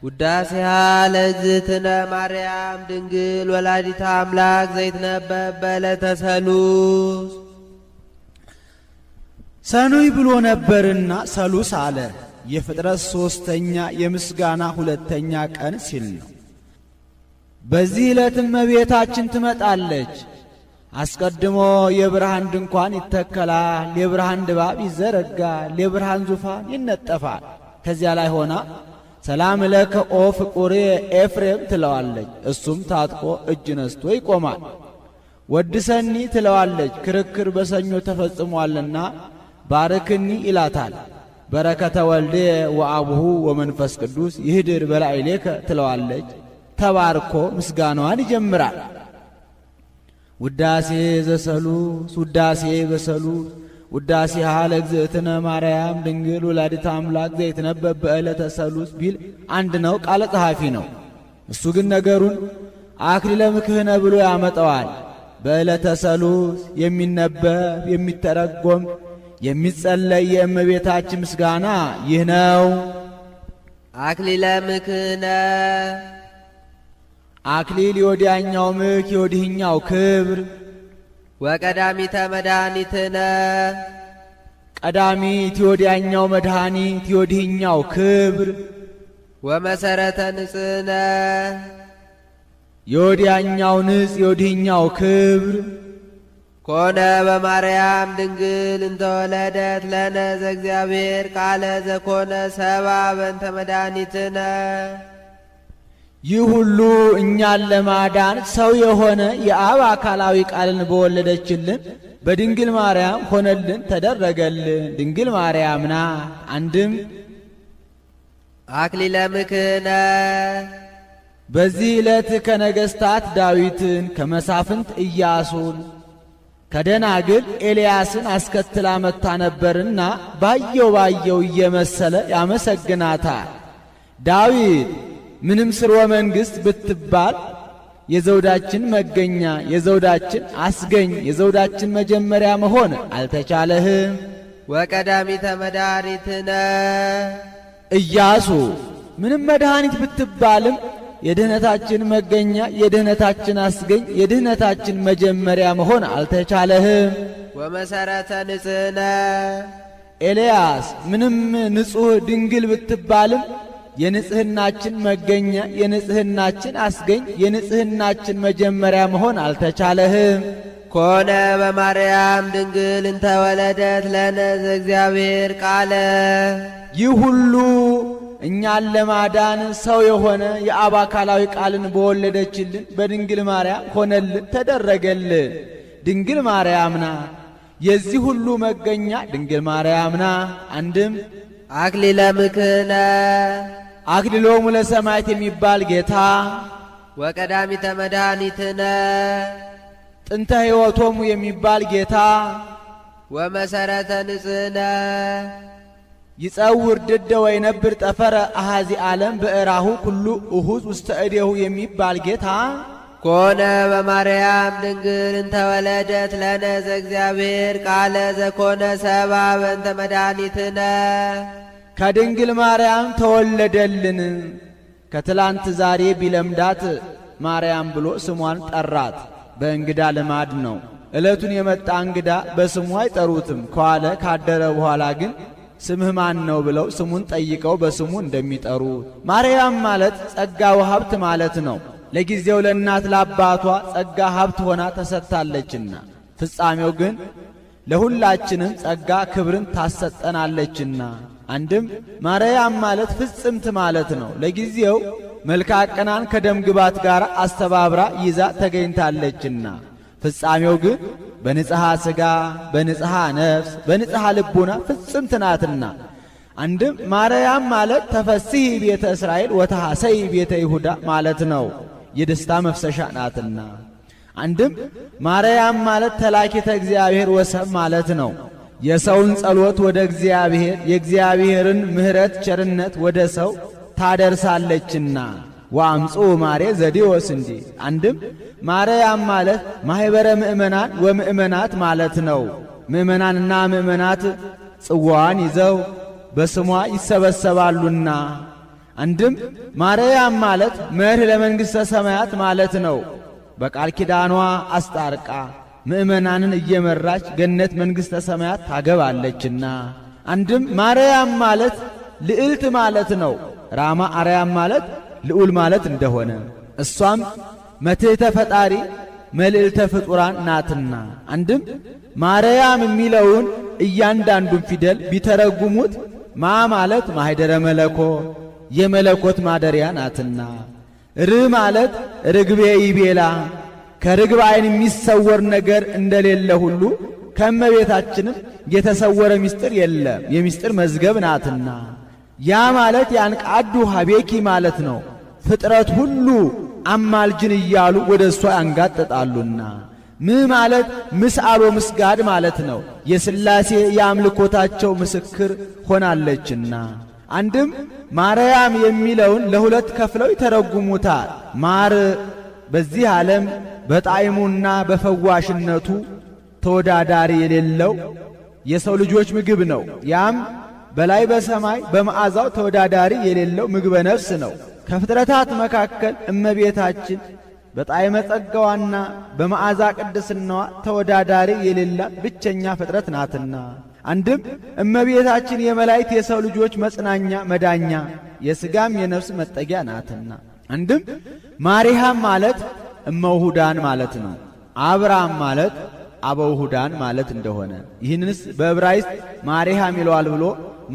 ውዳሴሃ ለእግዝእትነ ማርያም ድንግል ወላዲተ አምላክ ዘይትነበብ በዕለተ ሰሉስ። ሰኑይ ብሎ ነበርና ሰሉስ አለ። የፍጥረት ሶስተኛ የምስጋና ሁለተኛ ቀን ሲል ነው። በዚህ ዕለትም እመቤታችን ትመጣለች። አስቀድሞ የብርሃን ድንኳን ይተከላል፣ የብርሃን ድባብ ይዘረጋል፣ የብርሃን ዙፋን ይነጠፋል። ከዚያ ላይ ሆና ሰላም ለከ ኦ ፍቁሬ ኤፍሬም ትለዋለች። እሱም ታጥቆ እጅ ነስቶ ይቆማል። ወድሰኒ ትለዋለች። ክርክር በሰኞ ተፈጽሟልና ባርክኒ ይላታል። በረከተ ወልዴ ወአቡሁ ወመንፈስ ቅዱስ ይህድር በላዕሌከ ትለዋለች። ተባርኮ ምስጋናዋን ይጀምራል። ውዳሴ ዘሰሉስ ውዳሴ በሰሉስ ውዳሴሃ ለእግዝእትነ ማርያም ድንግል ወላዲተ አምላክ ዘይትነበብ በዕለተ ሰሉስ ቢል አንድ ነው፣ ቃለ ጸሐፊ ነው። እሱ ግን ነገሩን አክሊለ ምክህነ ብሎ ያመጣዋል። በዕለተ ሰሉስ የሚነበብ የሚተረጎም የሚጸለይ የእመቤታችን ምስጋና ይህ ነው። አክሊለ ምክህነ አክሊል የወዲያኛው ምክ የወዲህኛው ክብር። ወቀዳሚተ መድኃኒትነ ቀዳሚት የወዲያኛው መድኃኒት የወዲህኛው ክብር። ወመሰረተ ንጽሕነ የወዲያኛው ንጽ የወዲህኛው ክብር። ኮነ በማርያም ድንግል እንተወለደት ለነ ዘእግዚአብሔር ቃለ ዘኮነ ሰባ በእንተ መድኃኒትነ። ይህ ሁሉ እኛን ለማዳን ሰው የሆነ የአብ አካላዊ ቃልን በወለደችልን በድንግል ማርያም ሆነልን ተደረገልን። ድንግል ማርያምና አንድም አክሊለ ምክህነ በዚህ ዕለት ከነገሥታት ዳዊትን ከመሳፍንት ኢያሱን ከደናግል ኤልያስን አስከትላ መጥታ ነበርና ባየው እየመሰለ ያመሰግናታል። ዳዊት ምንም ስርወ መንግሥት ብትባል የዘውዳችን መገኛ የዘውዳችን አስገኝ የዘውዳችን መጀመሪያ መሆን አልተቻለህም። ወቀዳሚተ መድኃኒትነ ኢያሱ ምንም መድኃኒት ብትባልም የድህነታችን መገኛ የድህነታችን አስገኝ የድህነታችን መጀመሪያ መሆን አልተቻለህም። ወመሰረተ ንጽሕነ ኤልያስ ምንም ንጹሕ ድንግል ብትባልም የንጽሕናችን መገኛ የንጽሕናችን አስገኝ የንጽሕናችን መጀመሪያ መሆን አልተቻለህም። ኮነ በማርያም ድንግል እንተወለደት ለነ ዘእግዚአብሔር ቃለ ይህ ሁሉ እኛን ለማዳን ሰው የሆነ የአብ አካላዊ ቃልን በወለደችልን በድንግል ማርያም ሆነልን ተደረገልን። ድንግል ማርያምና የዚህ ሁሉ መገኛ ድንግል ማርያምና አንድም አክሊለ ምክህነ አክሊሎሙ ለሰማዕት የሚባል ጌታ ወቀዳሚተ መድኃኒትነ ጥንተ ሕይወቶሙ የሚባል ጌታ ወመሰረተ ንጽሕነ ይጸውር ድደ ወይነብር ጠፈረ አሃዚ ዓለም ብዕራሁ ኩሉ እሁዝ ውስተ እዴሁ የሚባል ጌታ ኮነ በማርያም ድንግል እንተወለደት ለነ ዘእግዚአብሔር ቃለ ዘኮነ ሰባ በእንተ መድኃኒትነ ከድንግል ማርያም ተወለደልን። ከትላንት ዛሬ ቢለምዳት ማርያም ብሎ ስሟን ጠራት። በእንግዳ ልማድ ነው። ዕለቱን የመጣ እንግዳ በስሙ አይጠሩትም። ከዋለ ካደረ በኋላ ግን ስምህ ማን ነው ብለው ስሙን ጠይቀው በስሙ እንደሚጠሩት። ማርያም ማለት ጸጋ ወሀብት ማለት ነው። ለጊዜው ለእናት ለአባቷ ጸጋ ሀብት ሆና ተሰጥታለችና ፍጻሜው ግን ለሁላችንም ጸጋ ክብርን ታሰጠናለችና። አንድም ማርያም ማለት ፍጽምት ማለት ነው። ለጊዜው መልካ ቀናን ከደም ግባት ጋር አስተባብራ ይዛ ተገኝታለችና ፍጻሜው ግን በንጽሐ ሥጋ በንጽሐ ነፍስ በንጽሐ ልቡና ፍጽምት ናትና። አንድም ማርያም ማለት ተፈስሒ ቤተ እስራኤል ወተሐሰይ ቤተ ይሁዳ ማለት ነው። የደስታ መፍሰሻ ናትና። አንድም ማርያም ማለት ተላኪተ እግዚአብሔር ወሰብ ማለት ነው። የሰውን ጸሎት ወደ እግዚአብሔር የእግዚአብሔርን ምሕረት ቸርነት ወደ ሰው ታደርሳለችና ወአምጹ ማሬ ዘዲዎስ እንዲ። አንድም ማርያም ማለት ማኅበረ ምእመናን ወምእመናት ማለት ነው። ምእመናንና ምእመናት ጽዋዋን ይዘው በስሟ ይሰበሰባሉና አንድም ማርያም ማለት መርህ ለመንግሥተ ሰማያት ማለት ነው። በቃል ኪዳኗ አስታርቃ ምእመናንን እየመራች ገነት መንግሥተ ሰማያት ታገባለችና። አንድም ማርያም ማለት ልዕልት ማለት ነው። ራማ አርያም ማለት ልዑል ማለት እንደሆነ እሷም መትሕተ ፈጣሪ መልዕልተ ፍጡራን ናትና። አንድም ማርያም የሚለውን እያንዳንዱን ፊደል ቢተረጉሙት ማ ማለት ማኅደረ መለኮት የመለኮት ማደሪያ ናትና፣ ር ማለት ርግቤ ይቤላ ከርግብ ዓይን የሚሰወር ነገር እንደሌለ ሁሉ ከእመቤታችንም የተሰወረ ምስጢር የለም የምስጢር መዝገብ ናትና። ያ ማለት ያንቃዱ ሀቤኪ ማለት ነው። ፍጥረት ሁሉ አማልጅን እያሉ ወደ እሷ ያንጋጥጣሉና። ም ማለት ምስአሎ ምስጋድ ማለት ነው። የሥላሴ የአምልኮታቸው ምስክር ሆናለችና። አንድም ማርያም የሚለውን ለሁለት ከፍለው ይተረጉሙታል። ማር በዚህ ዓለም በጣዕሙና በፈዋሽነቱ ተወዳዳሪ የሌለው የሰው ልጆች ምግብ ነው። ያም በላይ በሰማይ በመዓዛው ተወዳዳሪ የሌለው ምግበ ነፍስ ነው። ከፍጥረታት መካከል እመቤታችን በጣዕመ ጸጋዋና በመዓዛ ቅድስናዋ ተወዳዳሪ የሌላት ብቸኛ ፍጥረት ናትና። አንድም እመቤታችን የመላእክት የሰው ልጆች መጽናኛ መዳኛ የሥጋም የነፍስ መጠጊያ ናትና። አንድም ማርያም ማለት እመውሁዳን ማለት ነው። አብርሃም ማለት አበውሁዳን ማለት እንደሆነ ይህንስ በዕብራይስጥ ማርያም ይለዋል ብሎ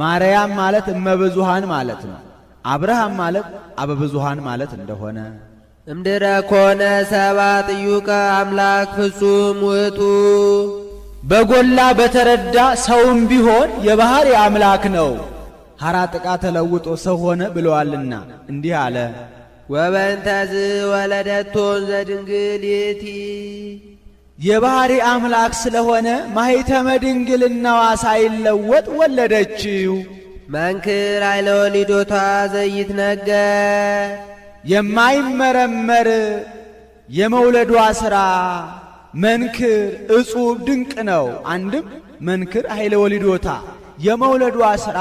ማርያም ማለት እመብዙሃን ማለት ነው። አብርሃም ማለት አበብዙሃን ማለት እንደሆነ እምድረ ኮነ ሰባ ጥዩቀ አምላክ ፍጹም ውእቱ በጎላ በተረዳ ሰውም ቢሆን የባሕሪ አምላክ ነው። ሐራ ጥቃ ተለውጦ ሰው ሆነ ብለዋልና እንዲህ አለ። ወበእንተዝ ወለደቶን ዘድንግል ይእቲ የባሕሪ አምላክ ስለሆነ ማኅተመ ድንግልናዋ ሳይለወጥ ወለደችው። መንክር ኃይለ ወሊዶታ ዘይትነገር የማይመረመር የመውለዷ ሥራ መንክር እጹብ ድንቅ ነው። አንድም መንክር ኃይለ ወሊዶታ የመውለዷ ሥራ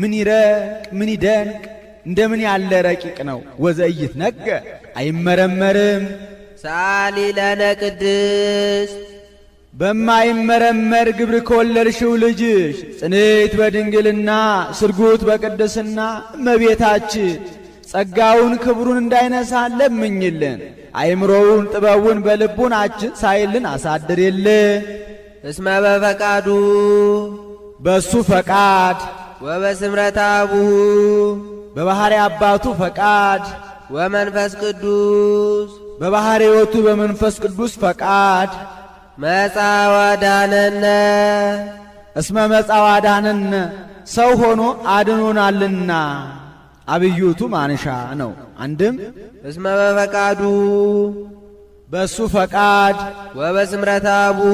ምን ይረቅ ምን ይደንቅ እንደምን ያለ ረቂቅ ነው። ወዘኢይትነገር አይመረመርም። ሰአሊ ለነ ቅድስት በማይመረመር ግብር ከወለድሽው ልጅሽ ጽንዕት በድንግልና ስርጉት በቅድስና እመቤታችን ጸጋውን ክብሩን እንዳይነሳን ለምኝልን። አእምሮውን ጥበቡን በልቡናችን ሳይልን አሳድርልን። እስመ በፈቃዱ በሱ ፈቃድ ወበስምረተ አቡሁ በባሕሪ አባቱ ፈቃድ ወመንፈስ ቅዱስ በባሕሪ ሕይወቱ በመንፈስ ቅዱስ ፈቃድ መጻ ወዳነነ እስመ መጻ ወዳነነ ሰው ሆኖ አድኖናልና አብዩቱ ማንሻ ነው። አንድም እስመ በፈቃዱ በሱ ፈቃድ ወበስምረተ አቡሁ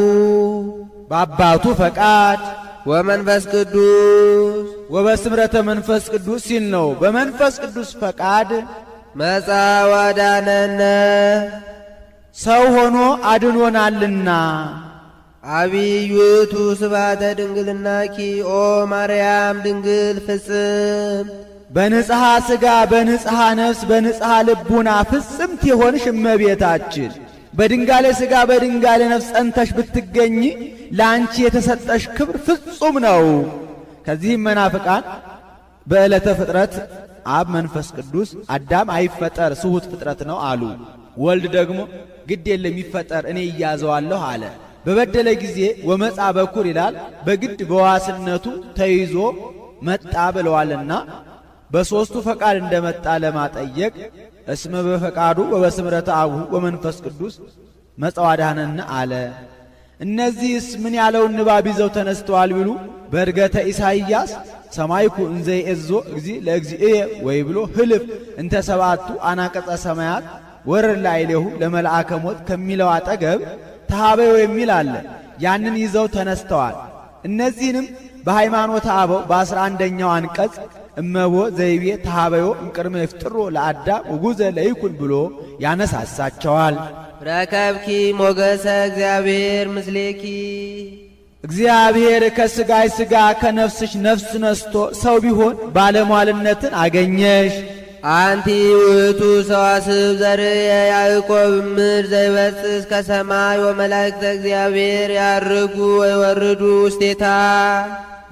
በአባቱ ፈቃድ ወመንፈስ ቅዱስ ወበስምረተ መንፈስ ቅዱስ ሲል ነው። በመንፈስ ቅዱስ ፈቃድ መጻ ወዳነነ ሰው ሆኖ አድኖናልና። አብይ ውእቱ ስብሐተ ድንግልናኪ ኦ ማርያም ድንግል ፍጽም በንጽሐ ሥጋ በንጽሐ ነፍስ በንጽሐ ልቡና ፍጽምት የሆንሽ እመቤታችን በድንጋሌ ሥጋ በድንጋሌ ነፍስ ጸንተሽ ብትገኝ ለአንቺ የተሰጠሽ ክብር ፍጹም ነው። ከዚህም መናፍቃን በዕለተ ፍጥረት አብ መንፈስ ቅዱስ አዳም አይፈጠር ስሁት ፍጥረት ነው አሉ። ወልድ ደግሞ ግድ የለም ይፈጠር እኔ እያዘዋለሁ አለ። በበደለ ጊዜ ወመጻ በኩር ይላል። በግድ በዋስነቱ ተይዞ መጣ ብለዋልና በሦስቱ ፈቃድ እንደመጣ ለማጠየቅ እስመ በፈቃዱ ወበስምረተ አቡሁ ወመንፈስ ቅዱስ መጻ ወዳነነ አለ። እነዚህስ ምን ያለውን ንባብ ይዘው ተነስተዋል ቢሉ በእርገተ ኢሳይያስ ሰማይኩ እንዘ ይእዞ እግዚእ ለእግዚእየ ወይ ብሎ ህልፍ እንተ ሰባቱ አናቀጸ ሰማያት ወረድ ላዕሌሁ ለመልአከ ሞት ከሚለው አጠገብ ተሃበዮ የሚል አለ። ያንን ይዘው ተነስተዋል። እነዚህንም በሃይማኖተ አበው በ11ኛው አንቀጽ እመቦ ዘይቤ ተሃበዮ እምቅድመ ይፍጥሮ ለአዳም ወጉዘ ለይኩን ብሎ ያነሳሳቸዋል። ረከብኪ ሞገሰ እግዚአብሔር ምስሌኪ እግዚአብሔር ከሥጋሽ ሥጋ ከነፍስሽ ነፍስ ነስቶ ሰው ቢሆን ባለሟልነትን አገኘሽ። አንቲ ውእቱ ሰዋስብ ዘርየ ያዕቆብ እምድር ዘይበጽሕ እስከ ሰማይ ወመላእክተ እግዚአብሔር ያርጉ ወይወርዱ ውስቴታ።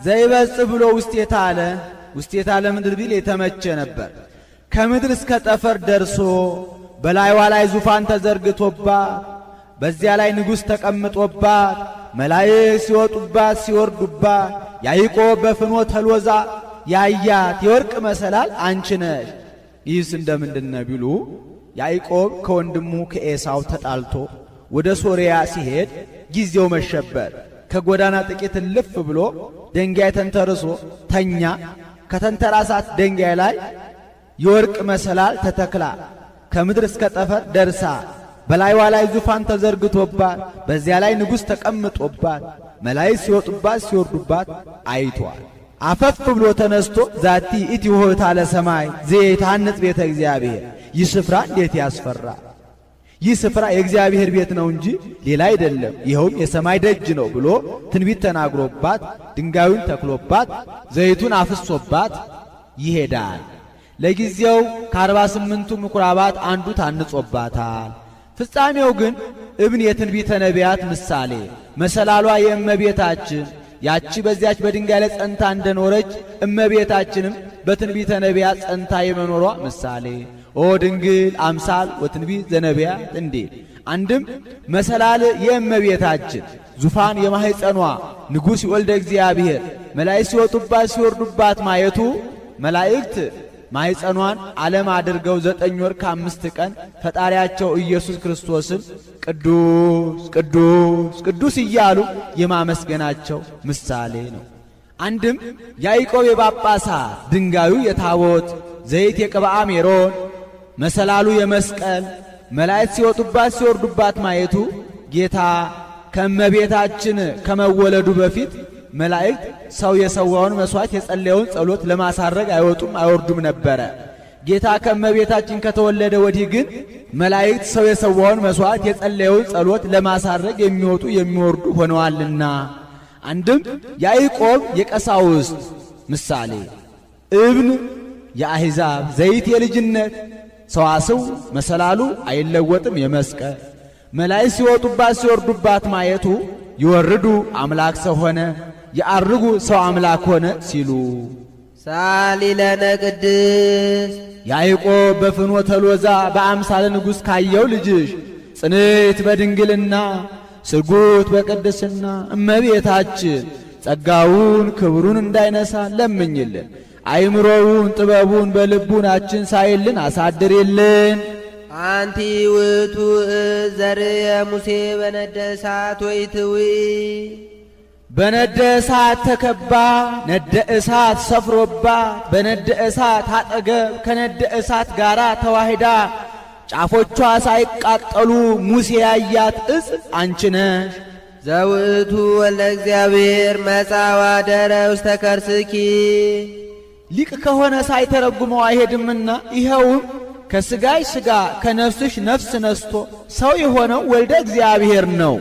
ዘይበጽሕ ብሎ ውስቴታ አለ። ውስቴታ ለምድር ቢል የተመቸ ነበር። ከምድር እስከ ጠፈር ደርሶ በላይዋ ላይ ዙፋን ተዘርግቶባት በዚያ ላይ ንጉሥ ተቀምጦባት መላእክት ሲወጡባት ሲወርዱባት ያዕቆብ በፍኖተ ሎዛ ያያት የወርቅ መሰላል አንቺ ነሽ። ይህስ እንደምንድነው ቢሉ ያዕቆብ ከወንድሙ ከኤሳው ተጣልቶ ወደ ሶርያ ሲሄድ ጊዜው መሸበት። ከጎዳና ጥቂት እልፍ ብሎ ደንጋይ ተንተርሶ ተኛ። ከተንተራሳት ደንጋይ ላይ የወርቅ መሰላል ተተክላ ከምድር እስከ ጠፈር ደርሳ በላይዋ ላይ ዙፋን ተዘርግቶባት በዚያ ላይ ንጉሥ ተቀምጦባት መላእክት ሲወጡባት ሲወርዱባት አይቷል። አፈፍ ብሎ ተነስቶ ዛቲ ኢቲ ሆታ ለሰማይ ዘይታንጽ ቤተ እግዚአብሔር፣ ይህ ስፍራ እንዴት ያስፈራ! ይህ ስፍራ የእግዚአብሔር ቤት ነው እንጂ ሌላ አይደለም፣ ይኸውም የሰማይ ደጅ ነው ብሎ ትንቢት ተናግሮባት ድንጋዩን ተክሎባት ዘይቱን አፍሶባት ይሄዳል። ለጊዜው ከ48ቱ ምኵራባት አንዱ ታንጾባታል። ፍጻሜው ግን እብን የትንቢተ ነቢያት ምሳሌ መሰላሏ የእመቤታችን ያቺ በዚያች በድንጋይ ላይ ጸንታ እንደኖረች እመቤታችንም በትንቢተ ነቢያት ጸንታ የመኖሯ ምሳሌ ኦ ድንግል አምሳል ወትንቢት ዘነቢያት እንዲል። አንድም መሰላል የእመቤታችን ዙፋን የማኅፀኗ ንጉሥ ወልደ እግዚአብሔር መላእክት ሲወጡባት ሲወርዱባት ማየቱ መላእክት ማኅፀኗን ዓለም አድርገው 9 ወር ከ5 ቀን ፈጣሪያቸው ኢየሱስ ክርስቶስን ቅዱስ ቅዱስ ቅዱስ እያሉ የማመስገናቸው ምሳሌ ነው። አንድም ያዕቆብ የጳጳሳት ድንጋዩ የታቦት ዘይት የቅብዓ ሜሮን መሰላሉ የመስቀል መላእክት ሲወጡባት ሲወርዱባት ማየቱ ጌታ ከእመቤታችን ከመወለዱ በፊት መላእክት ሰው የሰዋውን መሥዋዕት የጸለየውን ጸሎት ለማሳረግ አይወጡም አይወርዱም ነበረ። ጌታ ከእመቤታችን ከተወለደ ወዲህ ግን መላእክት ሰው የሰዋውን መሥዋዕት የጸለየውን ጸሎት ለማሳረግ የሚወጡ የሚወርዱ ሆነዋልና። አንድም ያዕቆብ የቀሳውስት ምሳሌ እብን የአሕዛብ ዘይት የልጅነት ሰዋስው መሰላሉ አይለወጥም የመስቀል መላእክት ሲወጡባት ሲወርዱባት ማየቱ ይወርዱ አምላክ ሰው ሆነ ያርጉ ሰው አምላክ ሆነ ሲሉ ሳሊ ለነ ቅድስት ያዕቆብ በፍኖተ ሎዛ በአምሳለ ንጉሥ ካየው ልጅሽ ጽንዕት በድንግልና ስጉት በቅድስና እመቤታችን ጸጋውን ክብሩን እንዳይነሳ ለምኝልን። አይምሮውን ጥበቡን በልቡናችን ሳይልን አሳድርልን። አንቲ ውእቱ ዘርየ ሙሴ በነደ እሳት ወኢትዊ በነደ እሳት ተከባ ነደ እሳት ሰፍሮባት በነደ እሳት አጠገብ ከነደ እሳት ጋር ተዋሂዳ ጫፎቿ ሳይቃጠሉ ሙሴ ያያት ዕፅ አንቺ ነሽ። ዘውእቱ ወልደ እግዚአብሔር መጻ ወአደረ ውስተ ከርስኪ ሊቅ ከሆነ ሳይተረጉመው አይሄድምና ይኸውም ከሥጋሽ ሥጋ ከነፍስሽ ነፍስ ነስቶ ሰው የሆነው ወልደ እግዚአብሔር ነው።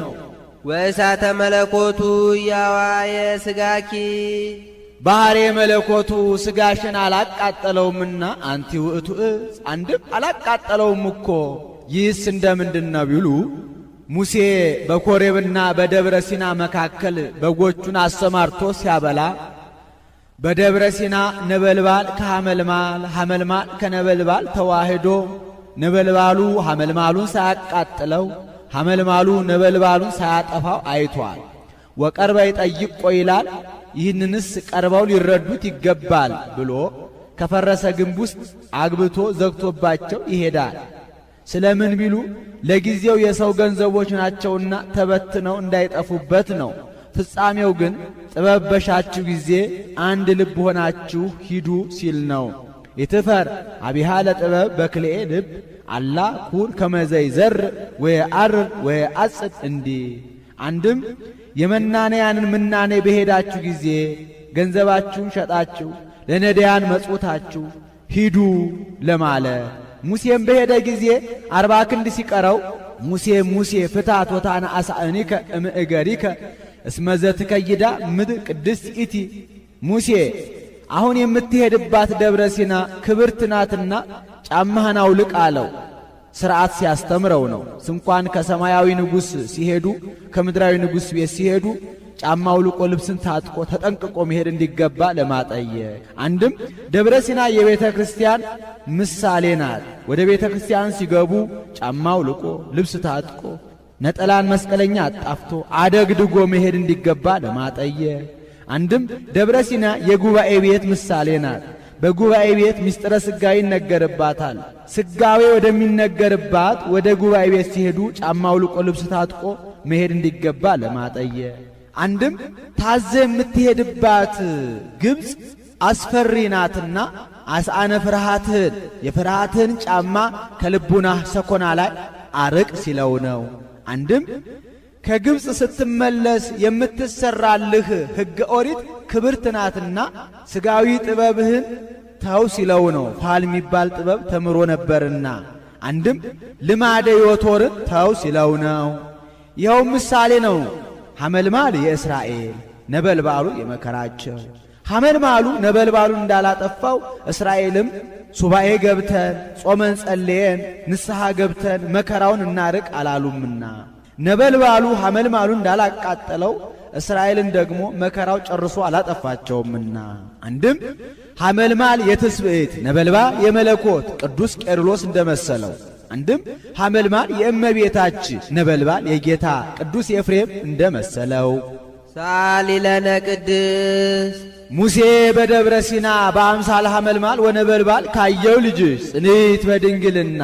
ወእሳተ መለኮቱ ያዋየ ሥጋኪ ባሕሬ መለኮቱ ሥጋሽን አላቃጠለውምና አንቲ ውእቱ ዕፅ አንድም አላቃጠለውም እኮ። ይህስ እንደምንድነው ቢሉ ሙሴ በኮሬብና በደብረ ሲና መካከል በጎቹን አሰማርቶ ሲያበላ በደብረ ሲና ነበልባል ከሐመልማል ሐመልማል ከነበልባል ተዋህዶ ነበልባሉ ሐመልማሉን ሳያቃጥለው ሐመልማሉ ነበልባሉን ሳያጠፋው አይቷል። ወቀርበ ይጠይቆ ይላል። ይህንንስ ቀርበው ሊረዱት ይገባል ብሎ ከፈረሰ ግንብ ውስጥ አግብቶ ዘግቶባቸው ይሄዳል። ስለምን ቢሉ ለጊዜው የሰው ገንዘቦች ናቸውና ተበትነው እንዳይጠፉበት ነው። ፍጻሜው ግን ጥበብ በሻችሁ ጊዜ አንድ ልብ ሆናችሁ ሂዱ ሲል ነው። ይትፈር አቢሃ ለጥበብ በክልኤ ልብ አላ ኩን ከመዘይ ዘር ወየዐርር ወየዐጽድ እንዲህ። አንድም የመናንያንን ምናኔ በሄዳችሁ ጊዜ ገንዘባችሁን ሸጣችሁ ለነዳያን መጽውታችሁ ሂዱ ለማለ። ሙሴም በሄደ ጊዜ 40 ክንድ ሲቀረው ሙሴ ሙሴ ፍታት ወታነ አሳእኒከ እምእገሪከ እስመዘት ከይዳ ምድር ቅድስት ኢቲ ሙሴ አሁን የምትሄድባት ደብረ ሲና ክብርት ናትና ጫማህን አውልቅ አለው። ሥርዓት ሲያስተምረው ነው። ስንኳን ከሰማያዊ ንጉሥ ሲሄዱ ከምድራዊ ንጉሥ ቤት ሲሄዱ ጫማ አውልቆ ልብስን ታጥቆ ተጠንቅቆ መሄድ እንዲገባ ለማጠየቅ። አንድም ደብረ ሲና የቤተ ክርስቲያን ምሳሌ ናት። ወደ ቤተ ክርስቲያን ሲገቡ ጫማ አውልቆ ልብስ ታጥቆ ነጠላን መስቀለኛ አጣፍቶ አደግድጎ መሄድ እንዲገባ ለማጠየቅ። አንድም ደብረ ሲና የጉባኤ ቤት ምሳሌ ናት። በጉባኤ ቤት ምስጢረ ሥጋዌ ይነገርባታል። ሥጋዌ ወደሚነገርባት ወደ ጉባኤ ቤት ሲሄዱ ጫማ አውልቆ ልብስ ታጥቆ መሄድ እንዲገባ ለማጠየቅ። አንድም ታዘ የምትሄድባት ግብፅ አስፈሪ ናትና አስአነ ፍርሃትህን የፍርሃትህን ጫማ ከልቡናህ ሰኮና ላይ አርቅ ሲለው ነው። አንድም ከግብፅ ስትመለስ የምትሰራልህ ሕገ ኦሪት ክብርት ናትና ሥጋዊ ጥበብህን ተው ሲለው ነው። ፋል የሚባል ጥበብ ተምሮ ነበርና። አንድም ልማደ ዮቶርን ተው ሲለው ነው። ይኸው ምሳሌ ነው። ሐመልማል የእስራኤል ነበልባሉ የመከራቸው። ሐመልማሉ ነበልባሉ እንዳላጠፋው እስራኤልም ሱባኤ ገብተን ጾመን ጸልየን ንስሐ ገብተን መከራውን እናርቅ አላሉምና ነበልባሉ ሐመልማሉ እንዳላቃጠለው እስራኤልን ደግሞ መከራው ጨርሶ አላጠፋቸውምና። አንድም ሐመልማል የትስብእት ነበልባል የመለኮት ቅዱስ ቄርሎስ እንደመሰለው። አንድም ሐመልማል የእመቤታችን ነበልባል የጌታ ቅዱስ ኤፍሬም እንደመሰለው። ሳሊለነ ቅድስ ሙሴ በደብረ ሲና በአምሳለ ሐመልማል ወነበልባል ካየው ልጅሽ ጽንዕት በድንግልና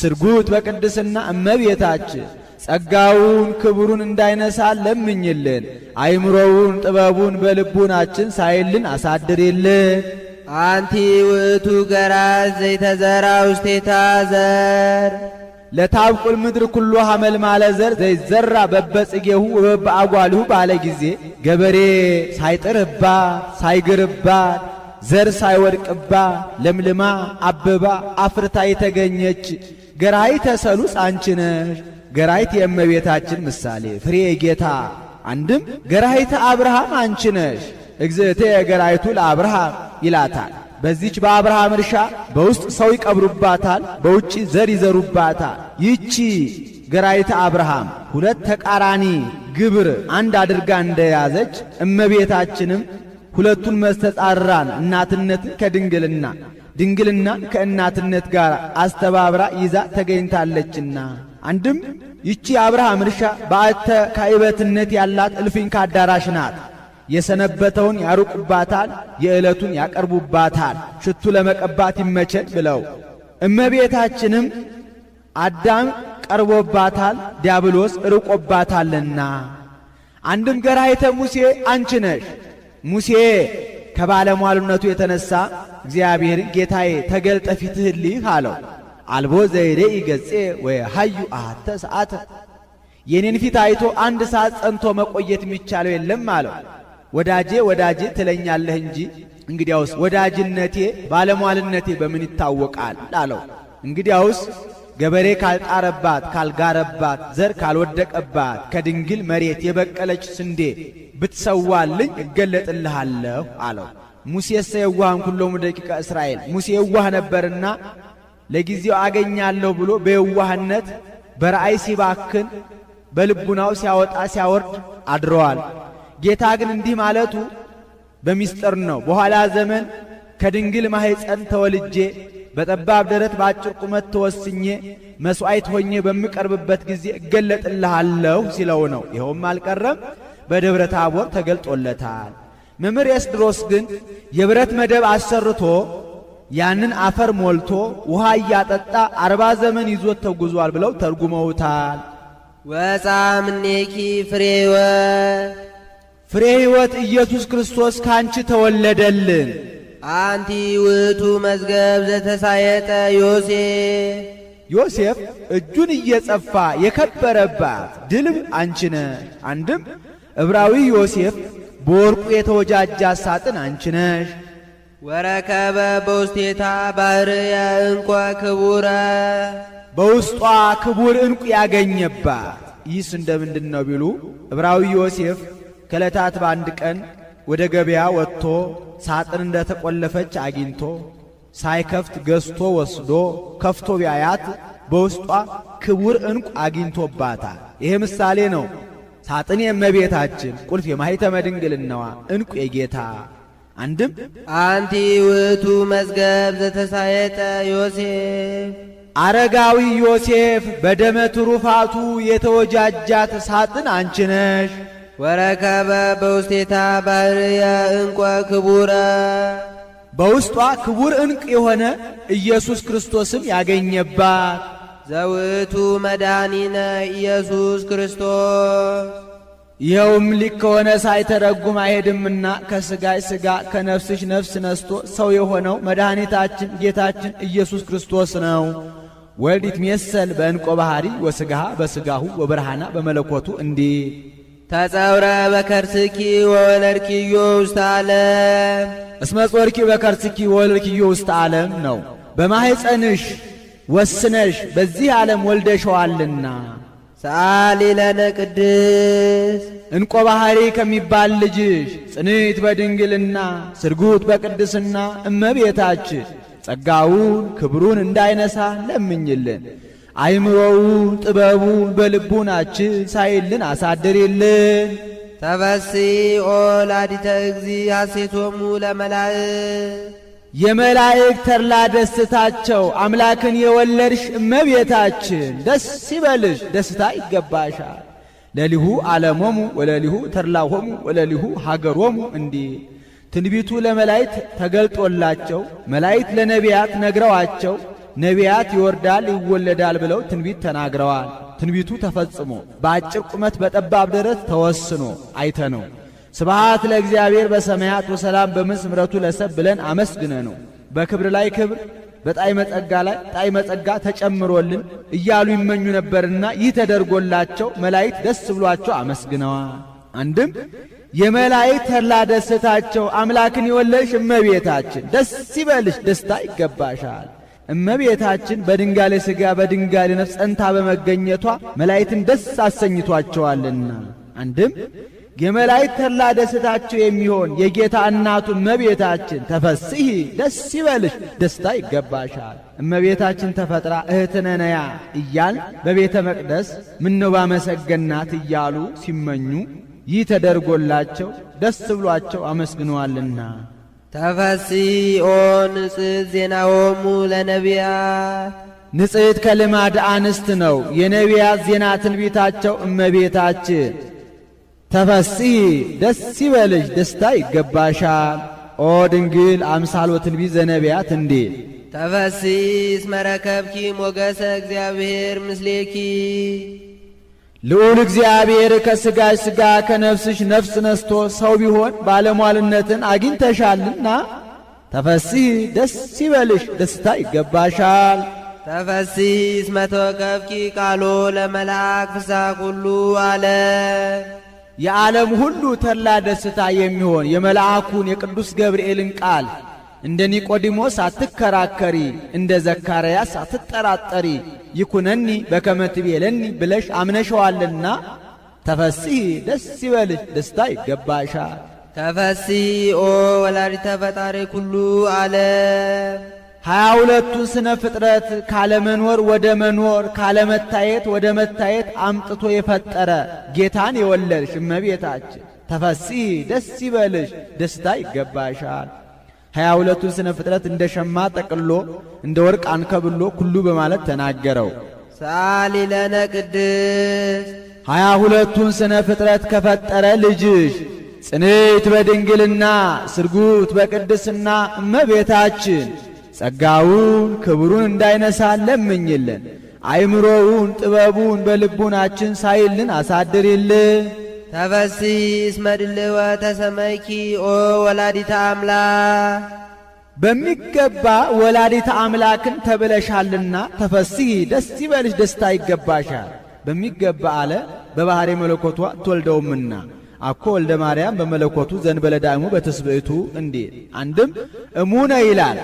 ስርጉት በቅድስና እመቤታችን ጸጋውን ክብሩን እንዳይነሳ ለምኝልን። አይምሮውን ጥበቡን በልቡናችን ሳይልን አሳድሪልን። አንቲ ውእቱ ገራዝ ዘይተዘራ ውስቴታ ዘር ለታብቁል ምድር ኩሎ ሐመልማለ ዘር ዘይዘራ በበጽጌሁ ወበአጓልሁ ባለ ጊዜ ገበሬ ሳይጥርባት ሳይግርባት ዘር ሳይወድቅባት ለምልማ አበባ አፍርታ የተገኘች ገራይተ ሰሉስ አንቺ ነሽ። ገራይት የእመቤታችን ምሳሌ ፍሬ ጌታ። አንድም ገራይተ አብርሃም አንቺ ነሽ። እግዝእቴ ገራይቱ ለአብርሃም ይላታል። በዚች በአብርሃም እርሻ በውስጥ ሰው ይቀብሩባታል፣ በውጪ ዘር ይዘሩባታል። ይቺ ገራይተ አብርሃም ሁለት ተቃራኒ ግብር አንድ አድርጋ እንደያዘች እመቤታችንም ሁለቱን መስተጻራን እናትነትን ከድንግልና ድንግልናን ከእናትነት ጋር አስተባብራ ይዛ ተገኝታለችና። አንድም ይቺ አብርሃም እርሻ በአተ ካይበትነት ያላት እልፍኝ ካዳራሽ ናት። የሰነበተውን ያሩቁባታል፣ የዕለቱን ያቀርቡባታል፣ ሽቱ ለመቀባት ይመቸን ብለው። እመቤታችንም አዳም ቀርቦባታል፣ ዲያብሎስ ርቆባታልና። አንድም ገራይተ ሙሴ አንቺ ነሽ። ሙሴ ከባለሟልነቱ የተነሳ እግዚአብሔርን ጌታዬ ተገልጠ ፊትህን ልይህ አለው። አልቦ ዘይሬኢ ገጼ ወየሐዩ አሐተ ሰዓተ የኔን ፊት አይቶ አንድ ሰዓት ጸንቶ መቆየት የሚቻለው የለም አለው። ወዳጄ ወዳጄ ትለኛለህ እንጂ እንግዲያውስ ወዳጅነቴ ባለሟልነቴ በምን ይታወቃል አለው። እንግዲያውስ ገበሬ ካልጣረባት ካልጋረባት ዘር ካልወደቀባት ከድንግል መሬት የበቀለች ስንዴ ብትሰዋልኝ እገለጥልሃለሁ አለው። ሙሴሰ የዋህም ኩሎሙ ደቂቀ እስራኤል ሙሴ የዋህ ነበርና ለጊዜው አገኛለሁ ብሎ በየዋህነት በራእይ ሲባክን በልቡናው ሲያወጣ ሲያወርድ አድረዋል። ጌታ ግን እንዲህ ማለቱ በሚስጥር ነው። በኋላ ዘመን ከድንግል ማኅፀን ተወልጄ በጠባብ ደረት በአጭር ቁመት ተወስኜ መሥዋዕት ሆኜ በምቀርብበት ጊዜ እገለጥልሃለሁ ሲለው ነው። ይኸውም አልቀረም በደብረ ታቦር ተገልጦለታል። መምህር ኤስድሮስ ግን የብረት መደብ አሰርቶ ያንን አፈር ሞልቶ ውሃ እያጠጣ 40 ዘመን ይዞት ተጉዟል ብለው ተርጉመውታል። ወፃ እምኔኪ ፍሬ ሕይወት ፍሬ ሕይወት ኢየሱስ ክርስቶስ ካንቺ ተወለደልን። አንቲ ውእቱ መዝገብ ዘተሳየጠ ዮሴፍ ዮሴፍ እጁን እየጸፋ የከበረባት ድልብ አንቺ ነሽ። አንድም ዕብራዊ ዮሴፍ በወርቁ የተወጃጃ ሳጥን አንቺ ነሽ። ወረከበ በውስቴታ ባሕርየ ዕንቈ ክቡረ በውስጧ ክቡር ዕንቁ ያገኘባት። ይህስ እንደምንድን ነው ቢሉ ዕብራዊ ዮሴፍ ከዕለታት በአንድ ቀን ወደ ገበያ ወጥቶ ሳጥን እንደተቆለፈች አግኝቶ ሳይከፍት ገዝቶ ወስዶ ከፍቶ ቢያያት በውስጧ ክቡር ዕንቁ አግኝቶባታል። ይሄ ምሳሌ ነው። ሳጥን የእመቤታችን፣ ቁልፍ የማኅተመ ድንግልናዋ፣ ዕንቁ የጌታ። አንድም አንቲ ውእቱ መዝገብ ዘተሳየጠ ዮሴፍ፣ አረጋዊ ዮሴፍ በደመ ትሩፋቱ የተወጃጃት ሳጥን አንቺ ነሽ። ወረከበ በውስቴታ ባሕርየ ዕንቈ ክቡረ፣ በውስጧ ክቡር ዕንቅ የሆነ ኢየሱስ ክርስቶስም ያገኘባት። ዘውእቱ መድኃኒነ ኢየሱስ ክርስቶስ፣ ይኸውም ሊክ ከሆነ ሳይተረጉም አይሄድምና ከሥጋሽ ሥጋ ከነፍስሽ ነፍስ ነስቶ ሰው የሆነው መድኃኒታችን ጌታችን ኢየሱስ ክርስቶስ ነው። ወልድ ይትሜሰል በዕንቆ ባሕሪ ወሥጋሃ በሥጋሁ ወብርሃና በመለኮቱ እንዲህ ተጸውረ በከርስኪ ወወለድኪዮ ውስተ ዓለም፣ እስመ ጾርኪ በከርስኪ ወወለድኪዮ ውስተ ዓለም ነው። በማኅፀንሽ ወስነሽ በዚህ ዓለም ወልደሸዋልና። ሰአሊ ለነ ቅድስ ዕንቆ ባሕሪ ከሚባል ልጅሽ ጽንዕት በድንግልና ስርጉት በቅድስና እመቤታችን ጸጋውን ክብሩን እንዳይነሳ ለምኝልን። አይምሮውን ጥበቡን በልቡናችን ሳይልን አሳድሪልን። ተፈሲ ኦ ላዲተ እግዚ ሐሴቶሙ ለመላእክት፣ የመላእክት ተድላ ደስታቸው አምላክን የወለድሽ እመቤታችን ደስ ይበልሽ፣ ደስታ ይገባሻል። ለሊሁ ዓለሞሙ ወለሊሁ ተድላሆሙ ወለሊሁ ሀገሮሙ እንዲህ ትንቢቱ ለመላእክት ተገልጦላቸው መላእክት ለነቢያት ነግረዋቸው ነቢያት ይወርዳል ይወለዳል ብለው ትንቢት ተናግረዋል። ትንቢቱ ተፈጽሞ በአጭር ቁመት በጠባብ ደረት ተወስኖ አይተነው። ስብሐት ለእግዚአብሔር በሰማያት ወሰላም በምድር ምሕረቱ ለሰብ ብለን አመስግነ ነው። በክብር ላይ ክብር በጣዕመ ጸጋ ላይ ጣዕመ ጸጋ ተጨምሮልን እያሉ ይመኙ ነበርና ይህ ተደርጎላቸው መላእክት ደስ ብሏቸው አመስግነዋል። አንድም የመላእክት ተድላ ደስታቸው አምላክን የወለድሽ እመቤታችን ደስ ይበልሽ፣ ደስታ ይገባሻል። እመቤታችን በድንጋሌ ሥጋ በድንጋሌ ነፍስ ጸንታ በመገኘቷ መላእክትን ደስ አሰኝቷቸዋልና። አንድም የመላእክት ተድላ ደስታቸው የሚሆን የጌታ እናቱ እመቤታችን ተፈሥሒ ደስ ይበልሽ፣ ደስታ ይገባሻል። እመቤታችን ተፈጥራ እህትነ ነያ እያል በቤተ መቅደስ ምነው ባመሰገናት እያሉ ሲመኙ ይህ ተደርጎላቸው ደስ ብሏቸው አመስግነዋልና። ተፈሥሒ ኦ ንጽሕት ዜናሆሙ ለነቢያት፣ ንጽሕት ከልማድ አንስት ነው የነቢያት ዜና ትንቢታቸው እመቤታችን ተፈሥሒ ደስ ይበልሽ፣ ደስታ ይገባሻል። ኦ ድንግል አምሳሎ ትንቢት ዘነቢያት እንዲል ተፈሥሒ እስመ ረከብኪ ሞገሰ እግዚአብሔር ምስሌኪ፣ ልዑል እግዚአብሔር ከሥጋሽ ሥጋ ከነፍስሽ ነፍስ ነስቶ ሰው ቢሆን ባለሟልነትን አግኝተሻልና ተፈሥሒ ደስ ይበልሽ፣ ደስታ ይገባሻል። ተፈሥሒ እስመ ተወከፍኪ ቃሎ ለመልአክ ፍስሐ ኩሉ ዓለም፣ የዓለም ሁሉ ተድላ ደስታ የሚሆን የመልአኩን የቅዱስ ገብርኤልን ቃል እንደ ኒቆዲሞስ አትከራከሪ፣ እንደ ዘካርያስ አትጠራጠሪ፣ ይኩነኒ በከመ ትቤለኒ ብለሽ አምነሸዋልና ተፈሥሒ ደስ ይበልሽ፣ ደስታ ይገባሻል። ተፈሥሒ ኦ ወላዲተ ፈጣሪ ኩሉ ዓለም፣ 22ቱን ስነ ፍጥረት ካለመኖር ወደ መኖር ካለመታየት ወደ መታየት አምጥቶ የፈጠረ ጌታን የወለድሽ እመቤታችን ተፈሥሒ ደስ ይበልሽ፣ ደስታ ይገባሻል። 22ቱን ስነ ፍጥረት እንደ ሸማ ጠቅሎ እንደ ወርቅ አንከብሎ ኩሉ በማለት ተናገረው። ሰአሊ ለነ ቅድስ 22ቱን ስነ ፍጥረት ከፈጠረ ልጅሽ ጽንዕት በድንግልና ስርጉት በቅድስና እመቤታችን ጸጋውን ክብሩን እንዳይነሳ ለምኝልን። አይምሮውን ጥበቡን በልቡናችን ሳይልን አሳድሪልን። ተፈሥሒ እስመ ድልወ ተሰመይኪ ኦ ወላዲተ አምላክ፣ በሚገባ ወላዲተ አምላክን ተብለሻልና ተፈሥሒ ደስ ይበልሽ፣ ደስታ ይገባሻል። በሚገባ አለ በባሕሪ መለኮቷ ትወልደውምና አኮ ወልደ ማርያም በመለኮቱ ዘንበለ ዳእሙ በትስብእቱ እንዲል። አንድም እሙነ ይላል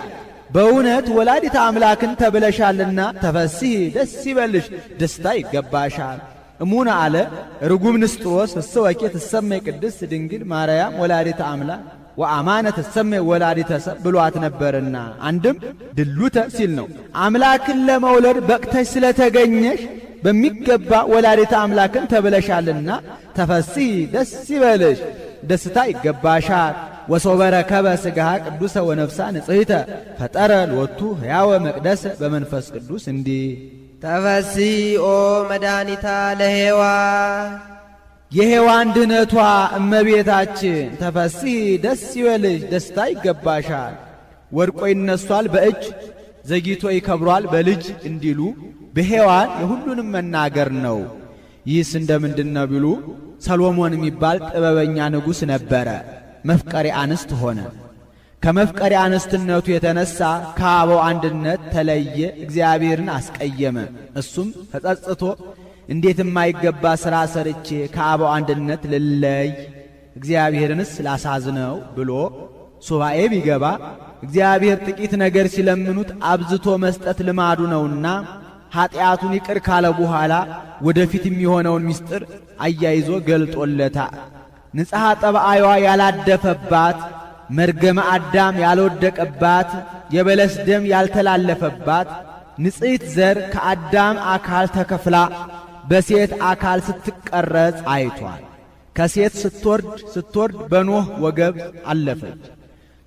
በእውነት ወላዲተ አምላክን ተብለሻልና ተፈሥሒ ደስ ይበልሽ፣ ደስታ ይገባሻል። እሙነ አለ ርጉም ንስጥሮስ እሰወኬ ትሰመይ ቅድስት ድንግል ማርያም ወላዲተ አምላክ ወአማነ ትሰመይ ወላዲተ ሰብ ብሏት ነበርና አንድም ድሉተ ሲል ነው። አምላክን ለመውለድ በቅተሽ ስለተገኘሽ በሚገባ ወላዲተ አምላክን ተብለሻልና ተፈሥሒ ደስ ይበልሽ፣ ደስታ ይገባሻል። ወሶበረከበ ሥጋሃ ቅዱሰ ወነፍሳ ንጽሕተ ፈጠረ ሎቱ ሕያወ መቅደሰ በመንፈስ ቅዱስ እንዲህ ተፈሥሒ ኦ መድኃኒታ ለሔዋን የሔዋን ድኅነቷ እመቤታችን ተፈሥሒ ደስ ይበልሽ፣ ደስታ ይገባሻል። ወድቆ ይነሷል በእጅ ዘግይቶ ይከብሯል በልጅ እንዲሉ በሔዋን የሁሉንም መናገር ነው። ይህስ እንደምንድን ነው ቢሉ ሰሎሞን የሚባል ጥበበኛ ንጉሥ ነበረ። መፍቀሬ አንስት ሆነ። ከመፍቀሬ አንስትነቱ የተነሳ ከአበው አንድነት ተለየ፣ እግዚአብሔርን አስቀየመ። እሱም ተጸጽቶ እንዴት የማይገባ ሥራ ሰርቼ ከአበው አንድነት ልለይ እግዚአብሔርንስ ላሳዝነው ብሎ ሱባኤ ቢገባ እግዚአብሔር ጥቂት ነገር ሲለምኑት አብዝቶ መስጠት ልማዱ ነውና ኀጢአቱን ይቅር ካለ በኋላ ወደፊት የሚሆነውን ምስጢር አያይዞ ገልጦለታ ንጽሐ ጠባይዋ ያላደፈባት፣ መርገመ አዳም ያልወደቀባት፣ የበለስ ደም ያልተላለፈባት ንጽሕት ዘር ከአዳም አካል ተከፍላ በሴት አካል ስትቀረጽ አይቷል። ከሴት ስትወርድ በኖህ ወገብ አለፈች።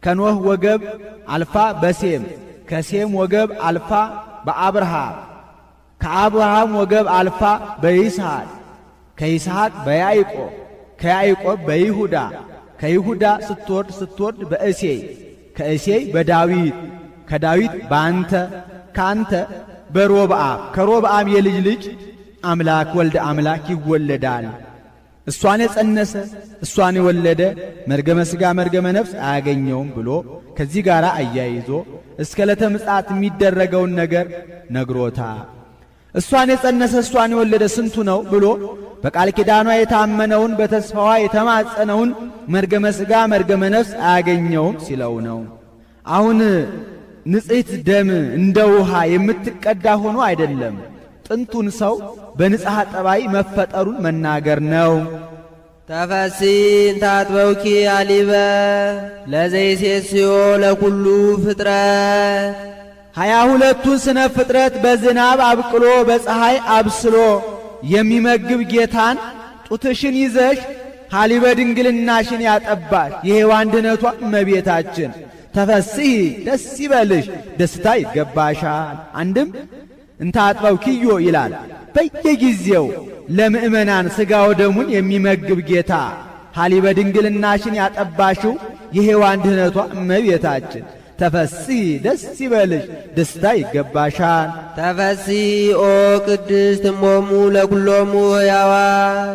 ከኖህ ወገብ አልፋ በሴም፣ ከሴም ወገብ አልፋ በአብርሃም፣ ከአብርሃም ወገብ አልፋ በይስሐቅ፣ ከይስሐቅ በያዕቆብ፣ ከያዕቆብ በይሁዳ፣ ከይሁዳ ስትወርድ በእሴይ፣ ከእሴይ በዳዊት፣ ከዳዊት በአንተ፣ ከአንተ በሮብዓም፣ ከሮብዓም የልጅ ልጅ አምላክ ወልደ አምላክ ይወለዳል። እሷን የጸነሰ እሷን የወለደ መርገመ ሥጋ መርገመ ነፍስ አያገኘውም ብሎ ከዚህ ጋር አያይዞ እስከ ዕለተ ምጽአት የሚደረገውን ነገር ነግሮታ እሷን የጸነሰ እሷን የወለደ ስንቱ ነው ብሎ በቃል ኪዳኗ የታመነውን በተስፋዋ የተማጸነውን መርገመ ሥጋ መርገመ ነፍስ አያገኘውም ሲለው ነው። አሁን ንጽሕት ደም እንደ ውሃ የምትቀዳ ሆኖ አይደለም። ጥንቱን ሰው በንጽሐ ጠባይ መፈጠሩን መናገር ነው። ተፈሥሒ እንተ አጥበውኪ አሊበ ለዘይሴስዮ ለኩሉ ፍጥረት 22ቱን ስነ ፍጥረት በዝናብ አብቅሎ በፀሐይ አብስሎ የሚመግብ ጌታን ጡትሽን ይዘሽ ሀሊበ ድንግልናሽን ያጠባሽ የሔዋን ድኅነቷ እመቤታችን ተፈሥሒ ደስ ይበልሽ፣ ደስታ ይገባሻል። አንድም እንተ አጥበውኪዮ ይላል። በየጊዜው ለምእመናን ሥጋ ወደሙን የሚመግብ ጌታ ሀሊበ ድንግልናሽን ያጠባሽው የሔዋን ድኅነቷ እመቤታችን ተፈሥሒ ደስ ይበልሽ፣ ደስታ ይገባሻል። ተፈሥሒ ኦ ቅድስት እሞሙ ለኵሎሙ ሕያዋን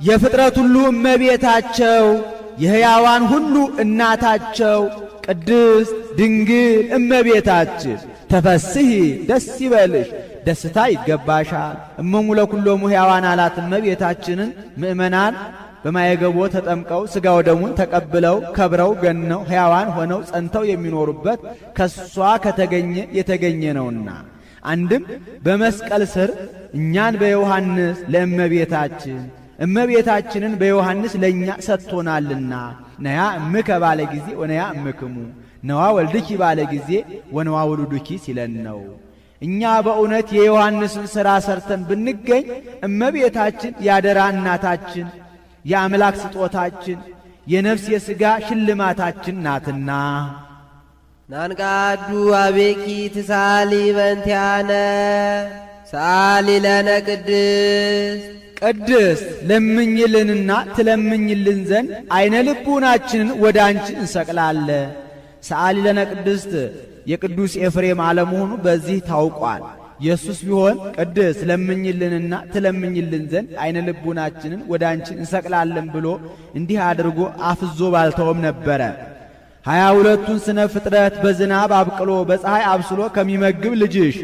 የፍጥረት ሁሉ እመቤታቸው የሕያዋን ሁሉ እናታቸው ቅድስት ድንግል እመቤታችን ተፈሥሒ ደስ ይበልሽ፣ ደስታ ይገባሻል። እሞሙ ለኵሎሙ ሕያዋን አላት እመቤታችንን ምእመናን በማየገቦ ተጠምቀው ሥጋ ወደሙን ተቀብለው ከብረው ገነው ሕያዋን ሆነው ጸንተው የሚኖሩበት ከሷ ከተገኘ የተገኘ ነውና። አንድም በመስቀል ስር እኛን በዮሐንስ ለእመቤታችን እመቤታችንን በዮሐንስ ለእኛ ሰጥቶናልና ነያ እምከ ባለ ጊዜ ወነያ እምክሙ ነዋ ወልድኪ ባለ ጊዜ ወነዋ ውሉድኪ ሲለን ነው። እኛ በእውነት የዮሐንስን ሥራ ሰርተን ብንገኝ እመቤታችን ያደራ እናታችን የአምላክ ስጦታችን የነፍስ የሥጋ ሽልማታችን ናትና። ናንቃዱ አቤኪ ትሳሊ በእንቲአነ ሳሊ ለነ ቅድስት ለምኝልንና ትለምኝልን ዘንድ አይነ ልቡናችንን ወደ አንቺ እንሰቅላለ። ሰአሊ ለነ ቅድስት የቅዱስ ኤፍሬም አለመሆኑ በዚህ ታውቋል። ኢየሱስ ቢሆን ቅድስት ለምኝልንና ትለምኝልን ዘንድ አይነ ልቡናችንን ወደ አንቺ እንሰቅላለን ብሎ እንዲህ አድርጎ አፍዞ ባልተውም ነበረ። 22ቱን ስነ ፍጥረት በዝናብ አብቅሎ በፀሐይ አብስሎ ከሚመግብ ልጅሽ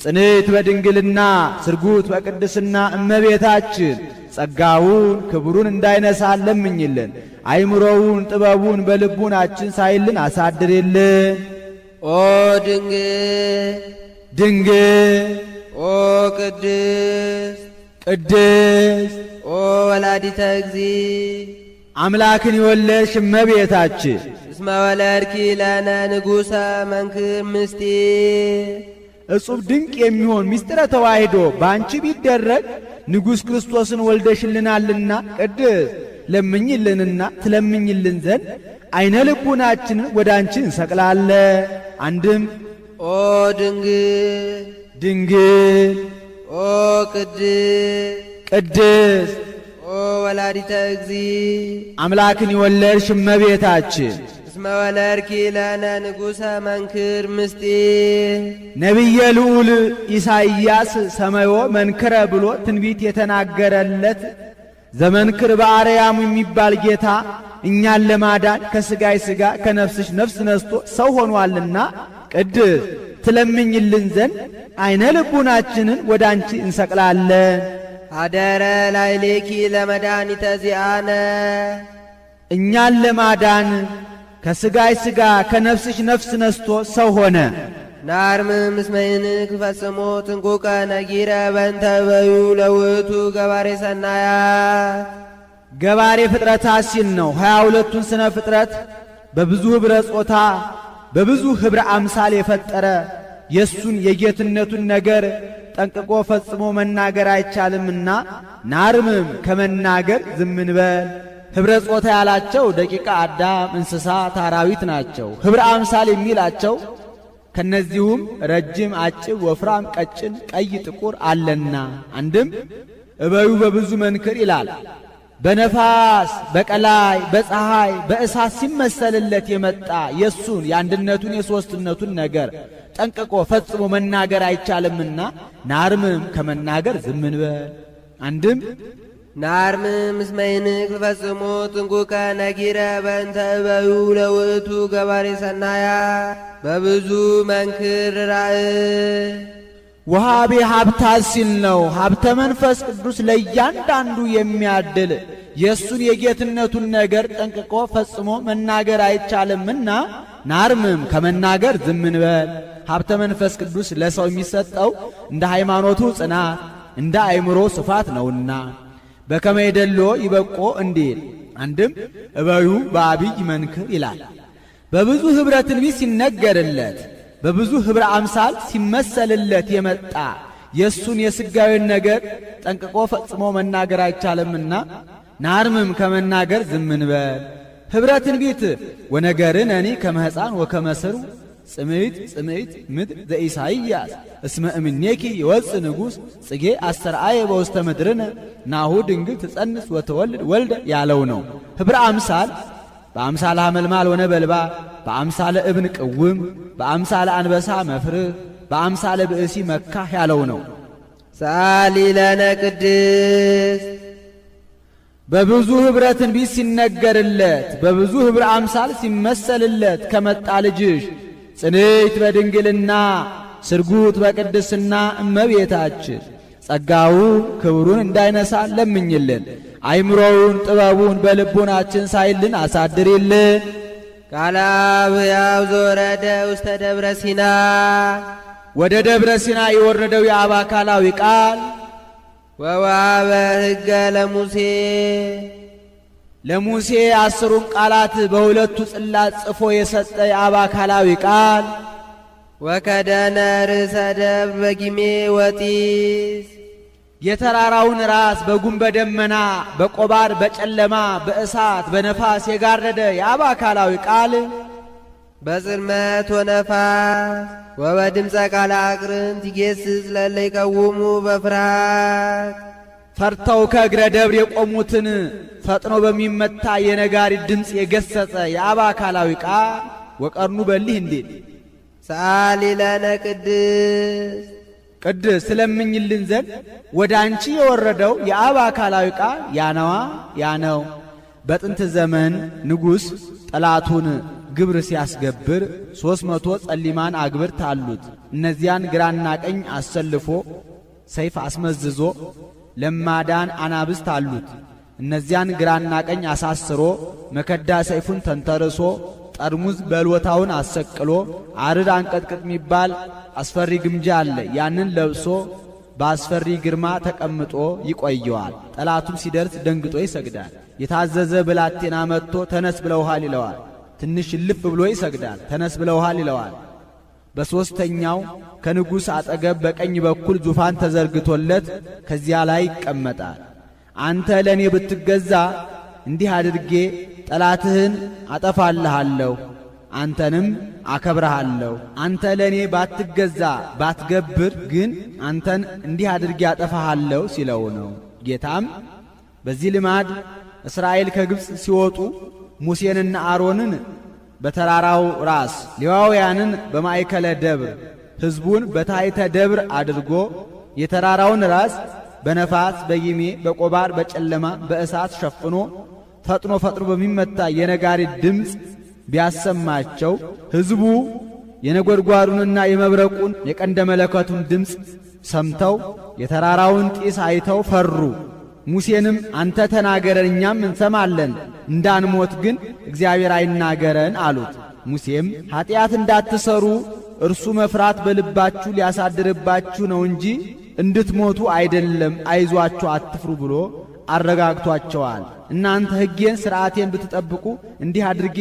ጽንዕት በድንግልና ስርጉት በቅድስና እመቤታችን ጸጋውን ክብሩን እንዳይነሳን ለምኝልን። አይምሮውን ጥበቡን በልቡናችን ሳይልን አሳድርልን። ኦ ድንግል ድንግል ኦ ቅድስት ቅድስት ኦ ወላዲተ እግዚእ አምላክን የወለድሽ እመቤታችን እስመ ወለድኪ ለነ ንጉሠ መንክር ምስጢር እጹብ ድንቅ የሚሆን ምስጢረ ተዋሕዶ በአንቺ ቢደረግ ንጉሥ ክርስቶስን ወልደሽልናልና ቅድስት ለምኝልንና ትለምኝልን ዘንድ አይነ ልቡናችንን ወደ አንቺ እንሰቅላለን። አንድም ኦ ድንግል ድንግል ኦ ቅድስት ኦ ወላዲተ እግዚእ አምላክን የወለድሽ እመቤታችን እስመ ወለድኪ ለነ ንጉሠ መንክር ምስጢር ነቢየ ልዑል ኢሳይያስ ሰማዮ መንክረ ብሎ ትንቢት የተናገረለት ዘመንክር በአርያሙ የሚባል ጌታ እኛን ለማዳን ከሥጋይ ሥጋ ከነፍስሽ ነፍስ ነስቶ ሰው ሆኗልና ቅድስት ትለምኝልን ዘንድ አይነ ልቡናችንን ወደ አንቺ እንሰቅላለን። አደረ ላዕሌኪ ለመድኃኒተ ዚአነ እኛን ለማዳን ከሥጋይ ሥጋ ከነፍስሽ ነፍስ ነስቶ ሰው ሆነ። ናርምም እስመ ይንክ ፈጽሞ ጥንቁቀ ነጊረ በእንተ በዩ ለውእቱ ገባሬ ሰናያት ገባሬ ፍጥረታት ሲል ነው። 22ቱን ስነ ፍጥረት በብዙ ኅብረ ጾታ በብዙ ኅብረ አምሳል የፈጠረ የእሱን የጌትነቱን ነገር ጠንቅቆ ፈጽሞ መናገር አይቻልምና ናርምም ከመናገር ዝም እንበል። ኅብረ ጾታ ያላቸው ደቂቀ አዳም፣ እንስሳት፣ አራዊት ናቸው። ኅብረ አምሳል የሚላቸው ከነዚሁም ረጅም፣ አጭር፣ ወፍራም፣ ቀጭን፣ ቀይ፣ ጥቁር አለና አንድም እበዩ በብዙ መንክር ይላል። በነፋስ በቀላይ በፀሐይ በእሳት ሲመሰልለት የመጣ የእሱን የአንድነቱን የሦስትነቱን ነገር ጠንቅቆ ፈጽሞ መናገር አይቻልምና ናርምም ከመናገር ዝም እንበል። አንድም ናርምም እስመ ይንክ ፈጽሞ ጥንቁቀ ነጊረ በእንተ እበዩ ለውእቱ ገባሬ ሰናያት በብዙ መንክር ራእይ ወሃቤ ሀብታት ሲል ነው። ሀብተ መንፈስ ቅዱስ ለእያንዳንዱ የሚያድል የእሱን የጌትነቱን ነገር ጠንቅቆ ፈጽሞ መናገር አይቻልምና ናርምም ከመናገር ዝም እንበል። ሀብተ መንፈስ ቅዱስ ለሰው የሚሰጠው እንደ ሃይማኖቱ ጽናት እንደ አእምሮ ስፋት ነውና በከመ ይደሎ ይበቆ እንዲል አንድም እበዩ በአብይ መንክር ይላል። በብዙ ኅብረ ትንቢት ሲነገርለት በብዙ ኅብረ አምሳል ሲመሰልለት የመጣ የእሱን የሥጋዊን ነገር ጠንቅቆ ፈጽሞ መናገር አይቻልምና ናርምም ከመናገር ዝም እንበል። ኅብረ ትንቢት ወነገርነኒ ከመ ሕፃን ወከመ ሥሩ ጽምዕት ጽምዕት ምድር ዘኢሳይያስ እስመ እምኔኪ ይወፅእ ንጉሥ ጽጌ አስተርአየ በውስተ ምድርነ ናሁ ድንግል ትጸንስ ወተወልድ ወልደ ያለው ነው። ኅብረ አምሳል በአምሳለ ሐመልማል ወነበልባል፣ በአምሳለ እብን ቅውም፣ በአምሳለ አንበሳ መፍርህ፣ በአምሳለ ብእሲ መካህ ያለው ነው። ሰአሊ ለነ ቅድስት በብዙ ኅብረ ትንቢት ሲነገርለት በብዙ ኅብረ አምሳል ሲመሰልለት ከመጣ ልጅሽ ጽንዕት በድንግልና ስርጉት በቅድስና እመቤታችን ጸጋውን ክብሩን እንዳይነሳ ለምኝልን። አይምሮውን ጥበቡን በልቡናችን ሳይልን አሳድሪልን። ቃለ አብ ሕያው ዘወረደ ውስተ ደብረ ሲና ወደ ደብረ ሲና የወረደው የአብ አካላዊ ቃል ወወሀበ ሕገ ለሙሴ 10ሩን ቃላት በሁለቱ ጽላት ጽፎ የሰጠ የአብ አካላዊ ቃል ወከደነ ርእሰ ደብር በጊሜ ወጢስ የተራራውን ራስ በጉም በደመና በቆባር በጨለማ በእሳት በነፋስ የጋረደ የአብ አካላዊ ቃል በጽልመት ወነፋስ ወበድምፀ ቃለ አቅርንት ይጌስጽ ለእለ ይቀውሙ በፍርሃት ፈርተው ከእግረ ደብር የቆሙትን ፈጥኖ በሚመታ የነጋሪት ድምፅ የገሰጸ የአብ አካላዊ ቃል ወቀርኑ በሊህ እንዴት ሰአሊ ለነ ቅድስት ስለምኝልን ዘንድ ወደ አንቺ የወረደው የአብ አካላዊ ቃል ያነዋ ያነው በጥንት ዘመን ንጉሥ ጠላቱን ግብር ሲያስገብር 300 ጸሊማን አግብርት አሉት። እነዚያን ግራና ቀኝ አሰልፎ ሰይፍ አስመዝዞ ለማዳን አናብስት አሉት። እነዚያን ግራና ቀኝ አሳስሮ መከዳ ሰይፉን ተንተርሶ ጠርሙዝ በልወታውን አሰቅሎ አርድ አንቀጥቅጥ የሚባል አስፈሪ ግምጃ አለ። ያንን ለብሶ በአስፈሪ ግርማ ተቀምጦ ይቆየዋል። ጠላቱም ሲደርስ ደንግጦ ይሰግዳል። የታዘዘ ብላቴና መጥቶ ተነስ ብለውሃል ይለዋል። ትንሽ እልፍ ብሎ ይሰግዳል። ተነስ ብለውሃል ይለዋል። በሦስተኛው ከንጉሥ አጠገብ በቀኝ በኩል ዙፋን ተዘርግቶለት ከዚያ ላይ ይቀመጣል። አንተ ለእኔ ብትገዛ እንዲህ አድርጌ ጠላትህን አጠፋልሃለሁ፣ አንተንም አከብረሃለሁ። አንተ ለእኔ ባትገዛ ባትገብር ግን አንተን እንዲህ አድርጌ አጠፋሃለሁ ሲለው ነው። ጌታም በዚህ ልማድ እስራኤል ከግብፅ ሲወጡ ሙሴንና አሮንን በተራራው ራስ ሌዋውያንን በማእከለ ደብር ሕዝቡን በታሕተ ደብር አድርጎ የተራራውን ራስ በነፋስ በጊሜ በቆባር በጨለማ በእሳት ሸፍኖ ፈጥኖ በሚመታ የነጋሪት ድምፅ ቢያሰማቸው ሕዝቡ የነጎድጓዱንና የመብረቁን የቀንደ መለከቱን ድምፅ ሰምተው የተራራውን ጢስ አይተው ፈሩ። ሙሴንም አንተ ተናገረን እኛም እንሰማለን፣ እንዳንሞት ግን እግዚአብሔር አይናገረን አሉት። ሙሴም ኀጢአት እንዳትሰሩ እርሱ መፍራት በልባችሁ ሊያሳድርባችሁ ነው እንጂ እንድትሞቱ አይደለም፣ አይዟችሁ አትፍሩ ብሎ አረጋግቷቸዋል። እናንተ ሕጌን ሥርዓቴን ብትጠብቁ እንዲህ አድርጌ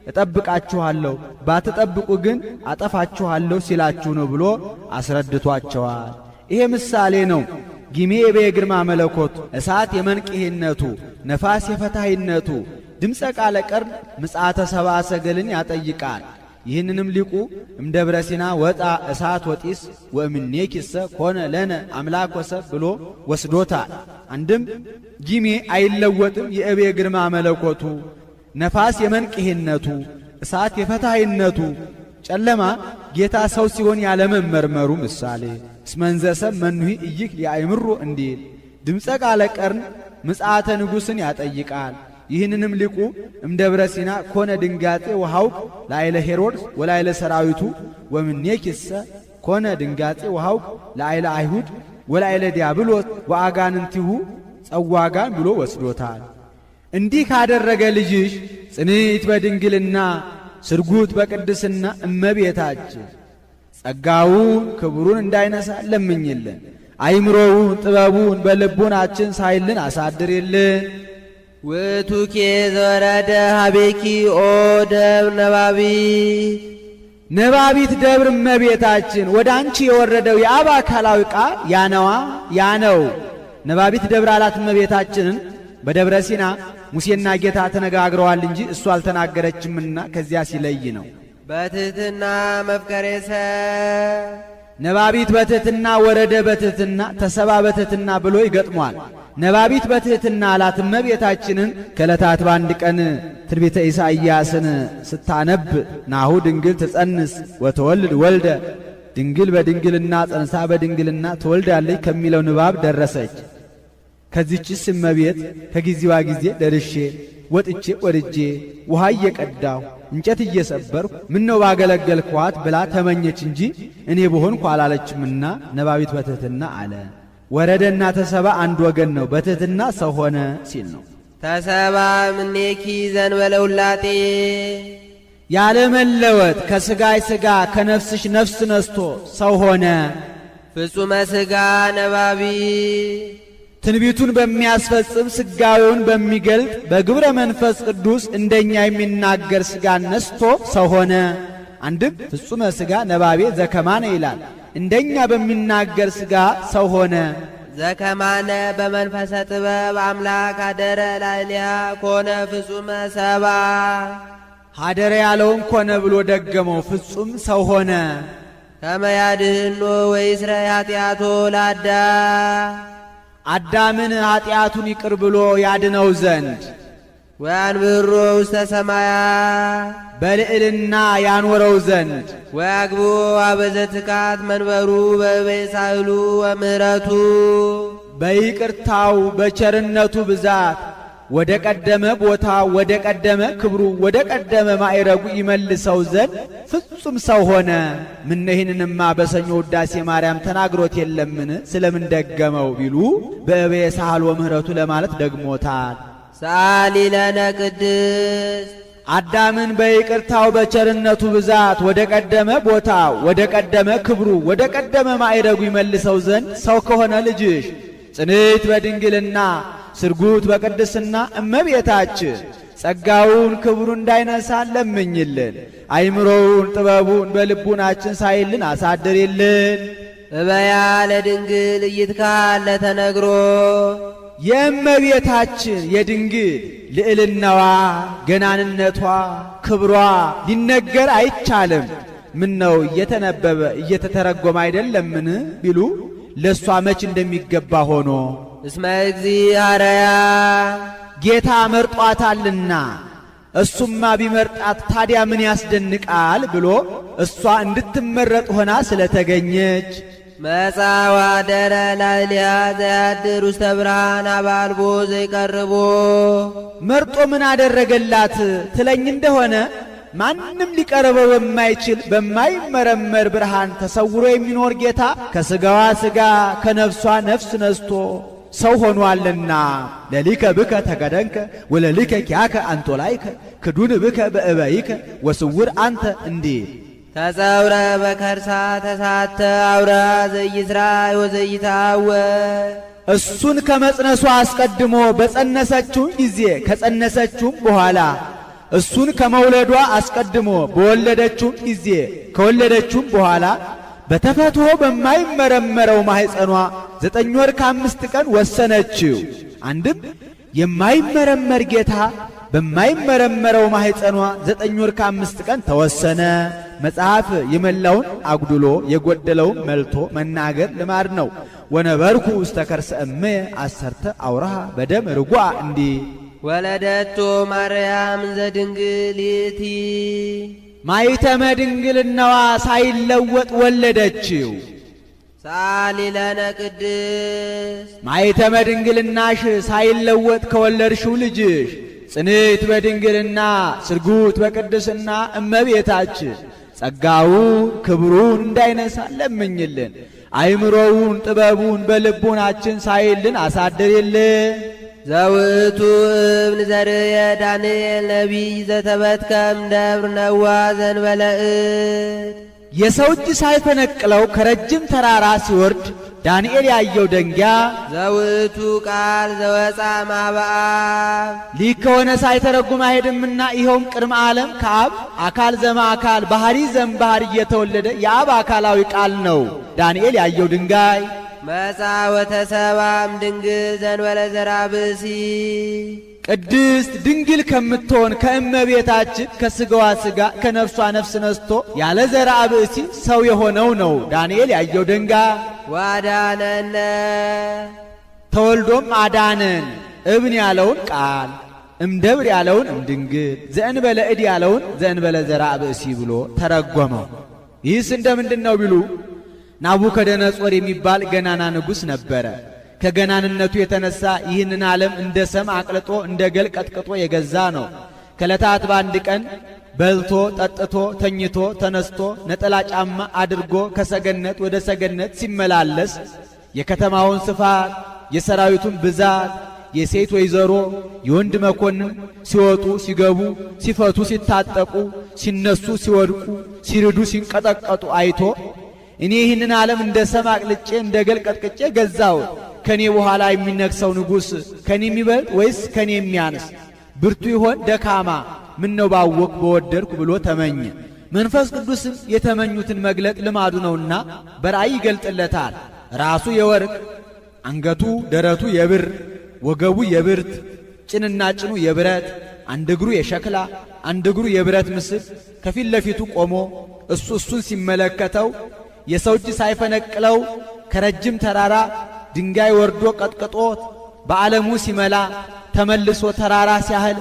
እጠብቃችኋለሁ፣ ባትጠብቁ ግን አጠፋችኋለሁ ሲላችሁ ነው ብሎ አስረድቷቸዋል። ይሄ ምሳሌ ነው። ጊሜ የግርማ መለኮት፣ እሳት የመንቅሄነቱ፣ ነፋስ የፈታሂነቱ፣ ድምፀ ቃለ ቀርን ምጽአተ ሰብአ ሰገልን ያጠይቃል። ይህንንም ሊቁ እምደብረ ሲና ወጣ እሳት ወጢስ ወእምኔኪሰ ኮነ ለነ አምላክ ወሰብ ብሎ ወስዶታል። አንድም ጊሜ አይለወጥም የእቤ ግርማ መለኮቱ፣ ነፋስ የመንቅሄነቱ፣ እሳት የፈታሂነቱ፣ ጨለማ ጌታ ሰው ሲሆን ያለመመርመሩ ምሳሌ እስመንዘሰብ መኑሂ እይክ ሊአይምሮ እንዲል ድምፀ ቃለ ቀርን ምጽአተ ንጉሥን ያጠይቃል። ይህንንም ሊቁ እምደብረ ሲና ኮነ ድንጋጤ ወሐውክ ላይለ ሄሮድስ ወላይለ ሰራዊቱ ወምኔኪሰ ኮነ ድንጋጤ ወሐውክ ላይለ አይሁድ ወላይለ ዲያብሎስ ወአጋንንቲሁ ጸዋጋን ብሎ ወስዶታል። እንዲህ ካደረገ ልጅሽ ጽንዕት በድንግልና ስርጉት በቅድስና እመቤታችን ጸጋውን ክብሩን እንዳይነሳ ለምኝልን። አይምሮውን ጥበቡን በልቡናችን ሳይልን አሳድርልን። ውእቱኬ ዘወረደ ሀቤኪ ኦ ደብር ነባቢት ነባቢት ደብር እመቤታችን ወደ አንቺ የወረደው የአብ አካላዊ ቃል ያነዋ ያነው። ነባቢት ደብር አላት እመቤታችንን። በደብረ ሲና ሙሴና ጌታ ተነጋግረዋል እንጂ እሱ አልተናገረችምና ከዚያ ሲለይ ነው። በትሕትና መፍቀሬሰ ነባቢት በትሕትና ወረደ በትሕትና ተሰባ በትሕትና ብሎ ይገጥሟል። ነባቢት በትሕትና አላት እመቤታችንን። ከዕለታት በአንድ ቀን ትንቢተ ኢሳይያስን ስታነብ ናሁ ድንግል ትጸንስ ወተወልድ ወልደ፣ ድንግል በድንግልና ጸንሳ በድንግልና ትወልዳለች ከሚለው ንባብ ደረሰች። ከዚህችስ እመቤት ከጊዜዋ ጊዜ ደርሼ ወጥቼ ወርጄ ውሃ እየቀዳሁ እንጨት እየሰበርኩ ምነው ባገለገልኳት ብላ ተመኘች እንጂ እኔ በሆንኩ አላለችምና ነባቢት በትሕትና አለ። ወረደና ተሰባ አንድ ወገን ነው። በትሕትና ሰው ሆነ ሲል ነው። ተሰባ እምኔኪ ዘእንበለ ውላጤ ያለ መለወጥ ከሥጋይ ሥጋ ከነፍስሽ ነፍስ ነስቶ ሰው ሆነ። ፍጹመ ሥጋ ነባቢ ትንቢቱን በሚያስፈጽም ሥጋዊውን በሚገልጥ በግብረ መንፈስ ቅዱስ እንደኛ የሚናገር ሥጋን ነስቶ ሰው ሆነ። አንድም ፍጹመ ሥጋ ነባቤ ዘከማነ ይላል። እንደኛ በሚናገር ሥጋ ሰው ሆነ። ዘከማነ በመንፈሰ ጥበብ አምላክ አደረ ላዕሌሃ ኮነ ፍጹመ ሰባ ሀደረ ያለውን ኮነ ብሎ ደገመው። ፍጹም ሰው ሆነ። ከመ ያድኅኖ ወይስረይ ኃጢአቶ አዳምን ኃጢአቱን ይቅር ብሎ ያድነው ዘንድ ወያንብሮ ውስተ ሰማያት በልዕልና ያኖረው ዘንድ ወያግቦ አበዘትካት መንበሩ በበሳህሉ ወምህረቱ በይቅርታው በቸርነቱ ብዛት ወደ ቀደመ ቦታ ወደ ቀደመ ክብሩ ወደ ቀደመ ማዕረጉ ይመልሰው ዘንድ ፍጹም ሰው ሆነ። ምን ይህንንማ በሰኞ ውዳሴ ማርያም ተናግሮት የለምን? ስለምን ደገመው ቢሉ በእበየ ሳህል ወምህረቱ ለማለት ደግሞታል። ሰአሊ ለነ ቅድስት አዳምን በይቅርታው በቸርነቱ ብዛት ወደ ቀደመ ቦታው ወደ ቀደመ ክብሩ ወደ ቀደመ ማዕረጉ ይመልሰው ዘንድ ሰው ከሆነ ልጅሽ ጽንዕት በድንግልና ስርጉት በቅድስና እመቤታችን ጸጋውን ክብሩን እንዳይነሳ ለምኝልን። አይምሮውን ጥበቡን በልቡናችን ሳይልን አሳድርልን። እበያ ለድንግል እይትካል ለተነግሮ የእመቤታችን የድንግል ልዕልናዋ ገናንነቷ ክብሯ ሊነገር አይቻልም። ምን ነው እየተነበበ እየተተረጎመ አይደለምን ቢሉ ለሷ መች እንደሚገባ ሆኖ እስመ እግዚአርያ ጌታ መርጧታልና እሱማ ቢመርጣት ታዲያ ምን ያስደንቃል ብሎ እሷ እንድትመረጥ ሆና ስለተገኘች መጻዋ ደረ ላዕሌሃ ዘያድር ውስተ ብርሃን አባልቦ ዘይቀርቦ መርጦ ምን አደረገላት ትለኝ እንደሆነ ማንም ሊቀርበው በማይችል በማይመረመር ብርሃን ተሰውሮ የሚኖር ጌታ ከሥጋዋ ሥጋ ከነፍሷ ነፍስ ነስቶ ሰው ሆኗልና ለሊከ ብከ ተገደንከ ወለሊከ ኪያከ አንጦላይከ ክዱን ብከ በእበይከ ወስውር አንተ እንዲህ ተጸውረ በከርሳ ተሳተ አውራ ዘይስራ ወዘይታወ እሱን ከመጽነሷ አስቀድሞ በጸነሰችው ጊዜ ከጸነሰችውም በኋላ እሱን ከመውለዷ አስቀድሞ በወለደችው ጊዜ ከወለደችውም በኋላ በተፈትሖ በማይመረመረው ማኅፀኗ 9 ወር ከ5 ቀን ወሰነችው። አንድም የማይመረመር ጌታ በማይመረመረው ማኅፀኗ 9 ወር ከ5 ቀን ተወሰነ። መጽሐፍ የመላውን አጉድሎ የጎደለውን መልቶ መናገር ልማድ ነው። ወነበርኩ ውስተ ከርሰ እምየ 10 አውራሃ በደም ርጓ እንዲህ ወለደቶ ማርያም ዘድንግል ይእቲ ማኅተመ ድንግልናዋ ሳይለወጥ ወለደችው። ሳሊ ለነ ቅድስት ማኅተመ ድንግልናሽ ሳይለወጥ ከወለድሽው ልጅሽ ጽንዕት በድንግልና ስርጉት በቅድስና እመቤታችን ጸጋውን ክብሩን እንዳይነሳ ለምኝልን። አይምሮውን ጥበቡን በልቡናችን ሳይልን አሳድርልን። ዘውቱ እብን ዘርየ ዳንኤል ነቢይ ዘተበትከም ደብር ነዋ ዘንበለ እድ የሰው እጅ ሳይፈነቅለው ከረጅም ተራራ ሲወርድ ዳንኤል ያየው ደንጊያ ዘውቱ ቃል ዘወፃ ማበአብ ሊክ ከሆነ ሳይተረጉም አይሄድምና ይኸውም ቅድመ ዓለም ከአብ አካል ዘማ አካል ባህሪ ዘም ባህሪ እየተወለደ የአብ አካላዊ ቃል ነው። ዳንኤል ያየው ድንጋይ መጻ ወተሰባም ድንግል ዘንበለ ዘራ ብእሲ ቅድስት ድንግል ከምትሆን ከእመቤታችን ከሥጋዋ ሥጋ ከነፍሷ ነፍስ ነስቶ ያለ ዘራ ብእሲ ሰው የሆነው ነው። ዳንኤል ያየው ድንጋይ ዋዳነነ ተወልዶም አዳነን። እብን ያለውን ቃል እምደብር ያለውን እምድንግል ዘእንበለ እድ ያለውን ዘእንበለ ዘራ ብእሲ ብሎ ተረጎመው። ይህስ እንደምንድን ነው ቢሉ ናቡከደነጾር የሚባል ገናና ንጉሥ ነበረ። ከገናንነቱ የተነሳ ይህንን ዓለም እንደ ሰም አቅልጦ እንደ ገል ቀጥቅጦ የገዛ ነው። ከዕለታት በአንድ ቀን በልቶ ጠጥቶ ተኝቶ ተነስቶ ነጠላ ጫማ አድርጎ ከሰገነት ወደ ሰገነት ሲመላለስ የከተማውን ስፋት የሰራዊቱን ብዛት የሴት ወይዘሮ የወንድ መኮንን ሲወጡ ሲገቡ ሲፈቱ ሲታጠቁ ሲነሱ ሲወድቁ ሲርዱ ሲንቀጠቀጡ አይቶ እኔ ይህንን ዓለም እንደ ሰም አቅልጬ እንደ ገል ቀጥቅጬ ገዛሁት። ከኔ በኋላ የሚነግሰው ንጉሥ ከኔ የሚበልጥ ወይስ ከኔ የሚያንስ? ብርቱ ይሆን ደካማ? ምን ነው ባወቅ በወደድኩ ብሎ ተመኘ። መንፈስ ቅዱስም የተመኙትን መግለጥ ልማዱ ነውና በራእይ ይገልጥለታል። ራሱ የወርቅ አንገቱ ደረቱ የብር ወገቡ የብርት ጭንና ጭኑ የብረት አንድ እግሩ የሸክላ አንድ እግሩ የብረት ምስል ከፊት ለፊቱ ቆሞ እሱን ሲመለከተው የሰው እጅ ሳይፈነቅለው ከረጅም ተራራ ድንጋይ ወርዶ ቀጥቅጦት በዓለሙ ሲመላ ተመልሶ ተራራ ሲያህል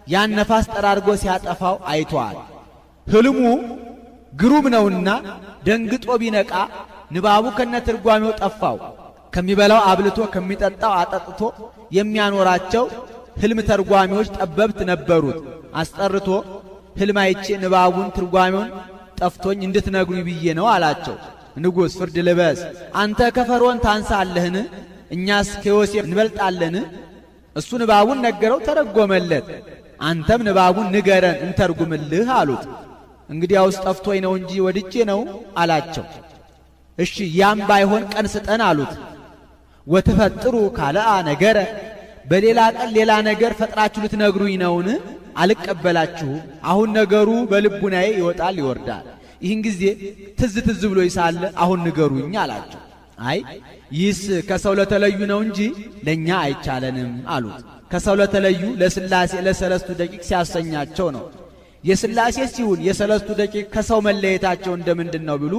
ያን ነፋስ ጠራርጎ ሲያጠፋው አይቷል። ሕልሙ ግሩም ነውና ደንግጦ ቢነቃ ንባቡ ከነትርጓሜው ጠፋው። ከሚበላው አብልቶ ከሚጠጣው አጠጥቶ የሚያኖራቸው ሕልም ተርጓሚዎች ጠበብት ነበሩት። አስጠርቶ ሕልም አይቼ ንባቡን ትርጓሜውን ጠፍቶኝ እንድትነግሩኝ ብዬ ነው አላቸው። ንጉሥ ፍርድ ልበስ፣ አንተ ከፈርዖን ታንሳለህን? እኛስ ከዮሴፍ እንበልጣለን? እሱ ንባቡን ነገረው፣ ተረጎመለት። አንተም ንባቡን ንገረን እንተርጉምልህ አሉት። እንግዲያውስ ጠፍቶኝ ነው እንጂ ወድጄ ነው አላቸው። እሺ ያም ባይሆን ቀን ስጠን አሉት። ወትፈጥሩ ካልአ ነገረ፣ በሌላ ቀን ሌላ ነገር ፈጥራችሁ ልትነግሩኝ ነውን? አልቀበላችሁም። አሁን ነገሩ በልቡናዬ ይወጣል ይወርዳል። ይህን ጊዜ ትዝ ብሎ ይሳለ አሁን ንገሩኝ አላቸው። አይ ይህስ ከሰው ለተለዩ ነው እንጂ ለኛ አይቻለንም አሉት። ከሰው ለተለዩ ለሥላሴ ለሰለስቱ ደቂቅ ሲያሰኛቸው ነው። የሥላሴ ሲሆን የሰለስቱ ደቂቅ ከሰው መለየታቸው እንደምንድን ነው ቢሉ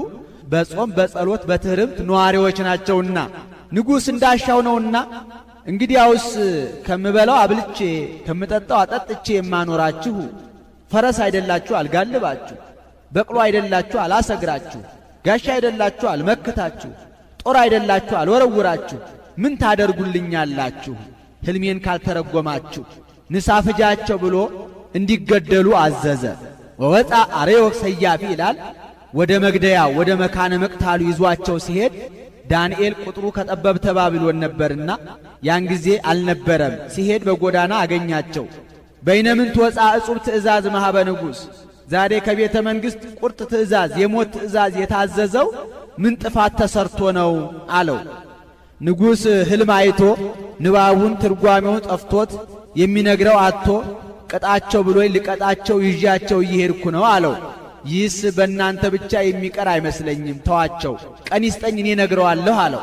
በጾም በጸሎት በትህርምት ነዋሪዎች ናቸውና ንጉሥ እንዳሻው ነውና እንግዲያውስ ከምበላው አብልቼ ከምጠጣው አጠጥቼ የማኖራችሁ ፈረስ አይደላችሁ አልጋልባችሁ፣ በቅሎ አይደላችሁ አላሰግራችሁ፣ ጋሻ አይደላችሁ አልመክታችሁ፣ ጦር አይደላችሁ አልወረውራችሁ፣ ምን ታደርጉልኛላችሁ ሕልሜን ካልተረጎማችሁ? ንሳ ፍጃቸው ብሎ እንዲገደሉ አዘዘ። ወወጣ አርዮክ ሰያፊ ይላል። ወደ መግደያ ወደ መካነ መቅታሉ ይዟቸው ሲሄድ ዳንኤል ቁጥሩ ከጠበብተ ባቢሎን ነበርና ያን ጊዜ አልነበረም። ሲሄድ በጎዳና አገኛቸው። በይነምንት ወፃ እጹብ ትእዛዝ ማኅበ ንጉሥ፣ ዛሬ ከቤተ መንግሥት ቁርጥ ትእዛዝ የሞት ትእዛዝ የታዘዘው ምን ጥፋት ተሰርቶ ነው አለው። ንጉሥ ሕልም አይቶ ንባቡን ትርጓሜውን ጠፍቶት የሚነግረው አጥቶ ቅጣቸው ብሎ ልቀጣቸው ይዣቸው እየሄድኩ ነው አለው። ይህስ በእናንተ ብቻ የሚቀር አይመስለኝም፣ ተዋቸው፣ ቀን ይስጠኝ እኔ ነግረዋለሁ አለው።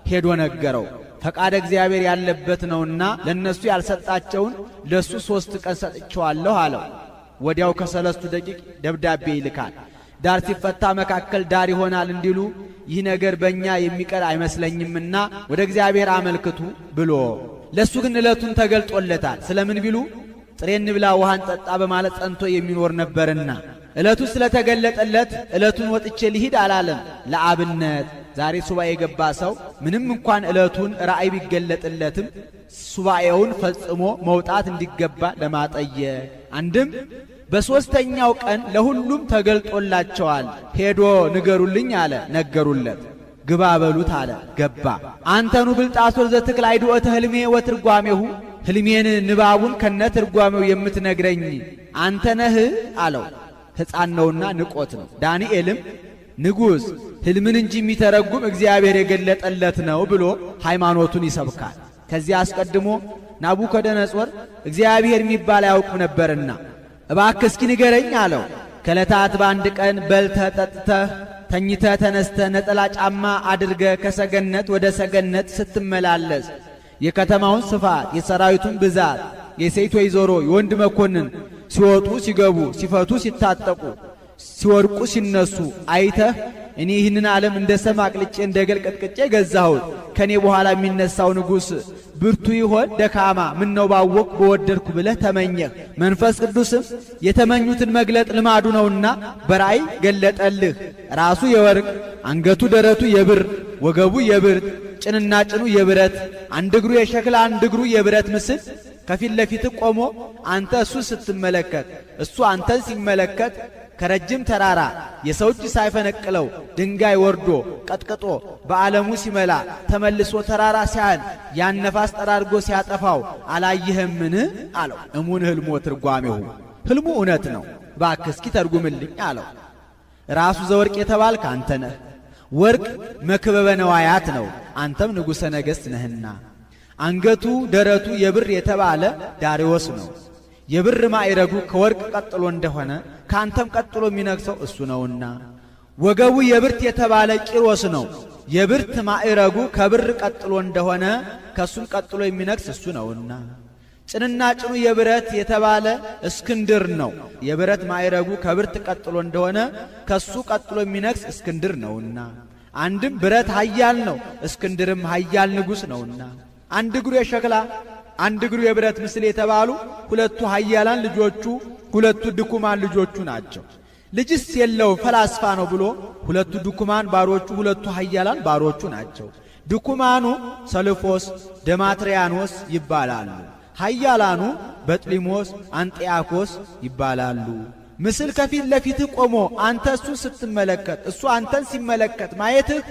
ሄዶ ነገረው። ፈቃደ እግዚአብሔር ያለበት ነውና ለነሱ ያልሰጣቸውን ለሱ 3 ቀን ሰጥቼዋለሁ አለው። ወዲያው ከሰለስቱ ደቂቅ ደብዳቤ ይልካል። ዳር ሲፈታ መካከል ዳር ይሆናል እንዲሉ ይህ ነገር በእኛ የሚቀር አይመስለኝምና ወደ እግዚአብሔር አመልክቱ ብሎ ለሱ ግን ዕለቱን ተገልጦለታል። ስለምን ቢሉ ጥሬ እንብላ ውሃን ጠጣ በማለት ጸንቶ የሚኖር ነበርና ዕለቱ ስለተገለጠለት ዕለቱን ወጥቼ ልሂድ አላለም። ለአብነት ዛሬ ሱባኤ የገባ ሰው ምንም እንኳን ዕለቱን ራእይ ቢገለጥለትም ሱባኤውን ፈጽሞ መውጣት እንዲገባ ለማጠየቅ አንድም በሦስተኛው ቀን ለሁሉም ተገልጦላቸዋል። ሄዶ ንገሩልኝ አለ፣ ነገሩለት። ግባ በሉት አለ፣ ገባ። አንተኑ ብልጣሶር ዘትክል አይድኦተ ሕልሜ ወትርጓሜሁ፣ ሕልሜን ንባቡን ከነ ትርጓሜው የምትነግረኝ አንተ ነህ አለው። ሕፃን ነውና ንቆት ነው። ዳንኤልም ንጉሥ ሕልምን እንጂ የሚተረጉም እግዚአብሔር የገለጠለት ነው ብሎ ሃይማኖቱን ይሰብካል። ከዚያ አስቀድሞ ናቡከደነጾር እግዚአብሔር የሚባል አያውቅ ነበርና እባክህ እስኪ ንገረኝ አለው። ከዕለታት በአንድ ቀን በልተህ ጠጥተህ ተኝተህ ተነስተህ ነጠላ ጫማ አድርገህ ከሰገነት ወደ ሰገነት ስትመላለስ የከተማውን ስፋት፣ የሰራዊቱን ብዛት፣ የሴት ወይዘሮ የወንድ መኮንን ሲወጡ ሲገቡ፣ ሲፈቱ ሲታጠቁ፣ ሲወድቁ ሲነሱ አይተህ እኔ ይህንን ዓለም እንደ ሰም አቅልጬ እንደ ገል ቀጥቅጬ ገዛሁት፣ ከኔ በኋላ የሚነሳው ንጉሥ ብርቱ ይሆን ደካማ ምን ነው ባወቅ በወደድኩ ብለህ ተመኘህ። መንፈስ ቅዱስም የተመኙትን መግለጥ ልማዱ ነውና በራእይ ገለጠልህ። ራሱ የወርቅ አንገቱ ደረቱ የብር ወገቡ የብርት ጭንና ጭኑ የብረት አንድ እግሩ የሸክላ አንድ እግሩ የብረት ምስል ከፊት ለፊት ቆሞ አንተ እሱ ስትመለከት እሱ አንተን ሲመለከት ከረጅም ተራራ የሰው እጅ ሳይፈነቅለው ድንጋይ ወርዶ ቀጥቅጦ በዓለሙ ሲመላ ተመልሶ ተራራ ሲያን ያን ነፋስ ጠራርጎ ሲያጠፋው አላየህምን አለው። እሙን ሕልሞ ትርጓሜሁ፣ ሕልሙ እውነት ነው፣ እባክህ እስኪ ተርጉምልኝ አለው። ራሱ ዘወርቅ የተባልክ አንተ ነህ። ወርቅ መክበበ ነዋያት ነው፣ አንተም ንጉሠ ነገሥት ነህና። አንገቱ ደረቱ የብር የተባለ ዳርዮስ ነው። የብር ማዕረጉ ከወርቅ ቀጥሎ እንደሆነ ካንተም ቀጥሎ የሚነግሰው እሱ ነውና። ወገቡ የብርት የተባለ ቂሮስ ነው። የብርት ማዕረጉ ከብር ቀጥሎ እንደሆነ ከሱም ቀጥሎ የሚነግስ እሱ ነውና። ጭንና ጭኑ የብረት የተባለ እስክንድር ነው። የብረት ማዕረጉ ከብርት ቀጥሎ እንደሆነ ከሱ ቀጥሎ የሚነግስ እስክንድር ነውና። አንድም ብረት ኃያል ነው፣ እስክንድርም ኃያል ንጉሥ ነውና። አንድ እግሩ የሸክላ አንድ እግሩ የብረት ምስል የተባሉ ሁለቱ ኃያላን ልጆቹ ሁለቱ ድኩማን ልጆቹ ናቸው። ልጅስ የለው ፈላስፋ ነው ብሎ ሁለቱ ድኩማን ባሮቹ ሁለቱ ኃያላን ባሮቹ ናቸው። ድኩማኑ ሰልፎስ ደማትሪያኖስ ይባላሉ። ኃያላኑ በጥሊሞስ አንጢያኮስ ይባላሉ። ምስል ከፊት ለፊት ቆሞ አንተ እሱ ስትመለከት እሱ አንተን ሲመለከት ማየትህ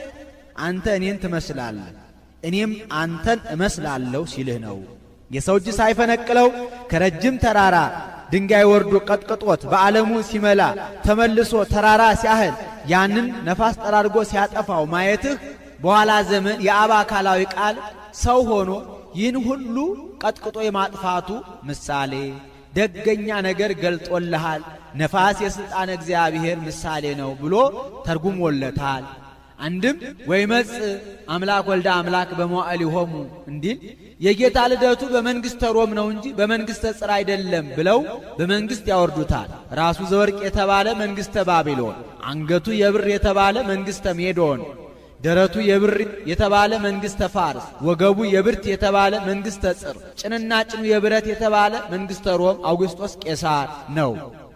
አንተ እኔን ትመስላለህ እኔም አንተን እመስላለሁ ሲልህ ነው። የሰው እጅ ሳይፈነቅለው ከረጅም ተራራ ድንጋይ ወርዶ ቀጥቅጦት በዓለሙ ሲመላ ተመልሶ ተራራ ሲያህል ያንን ነፋስ ጠራርጎ ሲያጠፋው ማየትህ በኋላ ዘመን የአብ አካላዊ ቃል ሰው ሆኖ ይህን ሁሉ ቀጥቅጦ የማጥፋቱ ምሳሌ ደገኛ ነገር ገልጦልሃል። ነፋስ የሥልጣን እግዚአብሔር ምሳሌ ነው ብሎ ተርጉሞለታል። አንድም ወይመጽእ አምላክ ወልደ አምላክ በመዋዕሊሆሙ እንዲል የጌታ ልደቱ በመንግሥተ ሮም ነው እንጂ በመንግሥተ ጽር አይደለም ብለው በመንግሥት ያወርዱታል። ራሱ ዘወርቅ የተባለ መንግሥተ ባቢሎን፣ አንገቱ የብር የተባለ መንግሥተ ሜዶን፣ ደረቱ የብር የተባለ መንግሥተ ፋርስ፣ ወገቡ የብርት የተባለ መንግሥተ ጽር፣ ጭንና ጭኑ የብረት የተባለ መንግሥተ ሮም አውግስጦስ ቄሳር ነው።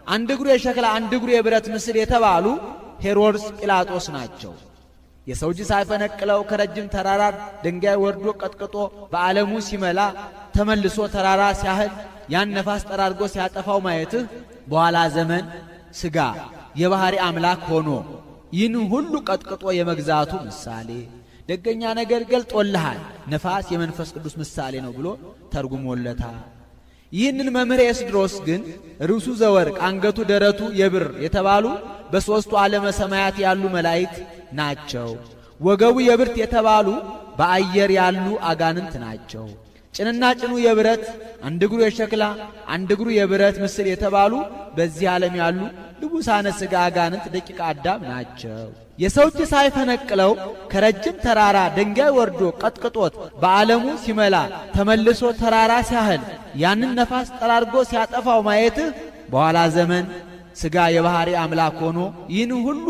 አንድ እግሩ የሸክላ አንድ እግሩ የብረት ምስል የተባሉ ሄሮድስ ጲላጦስ ናቸው። የሰው እጅ ሳይፈነቅለው ከረጅም ተራራ ድንጋይ ወርዶ ቀጥቅጦ በዓለሙ ሲመላ ተመልሶ ተራራ ሲያህል ያን ነፋስ ጠራርጎ ሲያጠፋው ማየትህ በኋላ ዘመን ሥጋ የባሕሪ አምላክ ሆኖ ይህን ሁሉ ቀጥቅጦ የመግዛቱ ምሳሌ ደገኛ ነገር ገልጦልሃል። ነፋስ የመንፈስ ቅዱስ ምሳሌ ነው ብሎ ተርጉሞለታል። ይህንን መምህር ኤስድሮስ ግን ርዕሱ ዘወርቅ አንገቱ ደረቱ የብር የተባሉ በሦስቱ ዓለመ ሰማያት ያሉ መላእክት ናቸው። ወገቡ የብርት የተባሉ በአየር ያሉ አጋንንት ናቸው። ጭንና ጭኑ የብረት አንድ እግሩ የሸክላ አንድ እግሩ የብረት ምስል የተባሉ በዚህ ዓለም ያሉ ልቡሳነ ሥጋ አጋንንት ደቂቀ አዳም ናቸው። የሰው እጅ ሳይፈነቅለው ከረጅም ተራራ ድንጋይ ወርዶ ቀጥቅጦት በዓለሙ ሲመላ ተመልሶ ተራራ ሲያህል ያንን ነፋስ ጠራርጎ ሲያጠፋው ማየትህ በኋላ ዘመን ሥጋ የባሕሪ አምላክ ሆኖ ይህን ሁሉ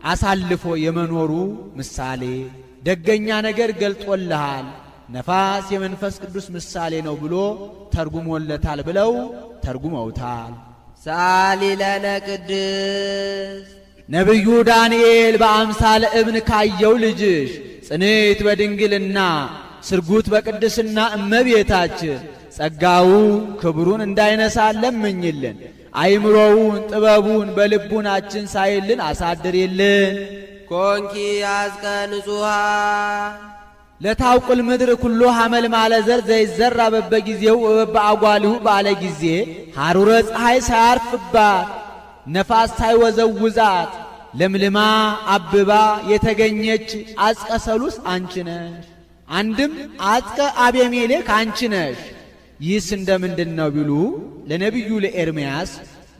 አሳልፎ የመኖሩ ምሳሌ ደገኛ ነገር ገልጦልሃል። ነፋስ የመንፈስ ቅዱስ ምሳሌ ነው ብሎ ተርጉሞለታል ብለው ተርጉመውታል። ሰአሊ ለነ ቅድስት ነቢዩ ዳንኤል በአምሳለ እብን ካየው ልጅሽ ጽንዕት በድንግልና ስርጉት በቅድስና እመቤታችን ጸጋው ክብሩን እንዳይነሳን ለምኝልን። አይምሮውን ጥበቡን በልቡናችን ሳይልን አሳድርልን። ኮንኪ አዝቀ ንጹሃ ለታውቁል ምድር ኩሎ ሐመል ማለ ዘር ዘይዘራ በበጊዜው በአጓሊሁ ባለ ጊዜ ሐሩረ ፀሐይ ሳያርፍባት ነፋስ ሳይወዘውዛት ለምልማ አብባ የተገኘች አጽቀ ሰሉስ አንቺ ነሽ። አንድም አጽቀ አቤሜሌክ አንቺ ነሽ። ይህስ እንደምንድን ነው ቢሉ ለነቢዩ ለኤርምያስ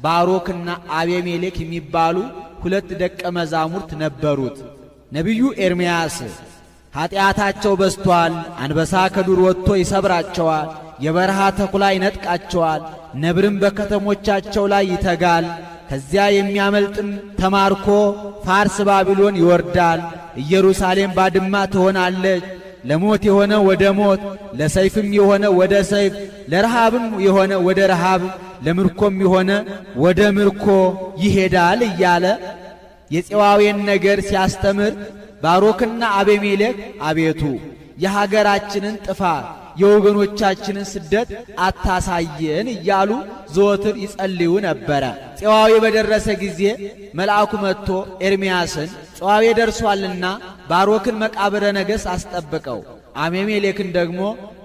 ባሮክና አቤሜሌክ የሚባሉ ሁለት ደቀ መዛሙርት ነበሩት። ነቢዩ ኤርምያስ ኀጢአታቸው በስቷል፣ አንበሳ ከዱር ወጥቶ ይሰብራቸዋል፣ የበረሃ ተኩላ ይነጥቃቸዋል፣ ነብርም በከተሞቻቸው ላይ ይተጋል፣ ከዚያ የሚያመልጥም ተማርኮ ፋርስ ባቢሎን ይወርዳል፣ ኢየሩሳሌም ባድማ ትሆናለች፣ ለሞት የሆነ ወደ ሞት፣ ለሰይፍም የሆነ ወደ ሰይፍ፣ ለረሃብም የሆነ ወደ ረሃብ፣ ለምርኮም የሆነ ወደ ምርኮ ይሄዳል እያለ የፄዋዌን ነገር ሲያስተምር ባሮክና አቤሜሌክ አቤቱ የሀገራችንን ጥፋት የወገኖቻችንን ስደት አታሳየን እያሉ ዘወትር ይጸልዩ ነበረ። ፄዋዌ በደረሰ ጊዜ መልአኩ መጥቶ ኤርምያስን ፄዋዌ ደርሷልና ባሮክን መቃብረ ነገሥት አስጠብቀው፣ አቤሜሌክን ደግሞ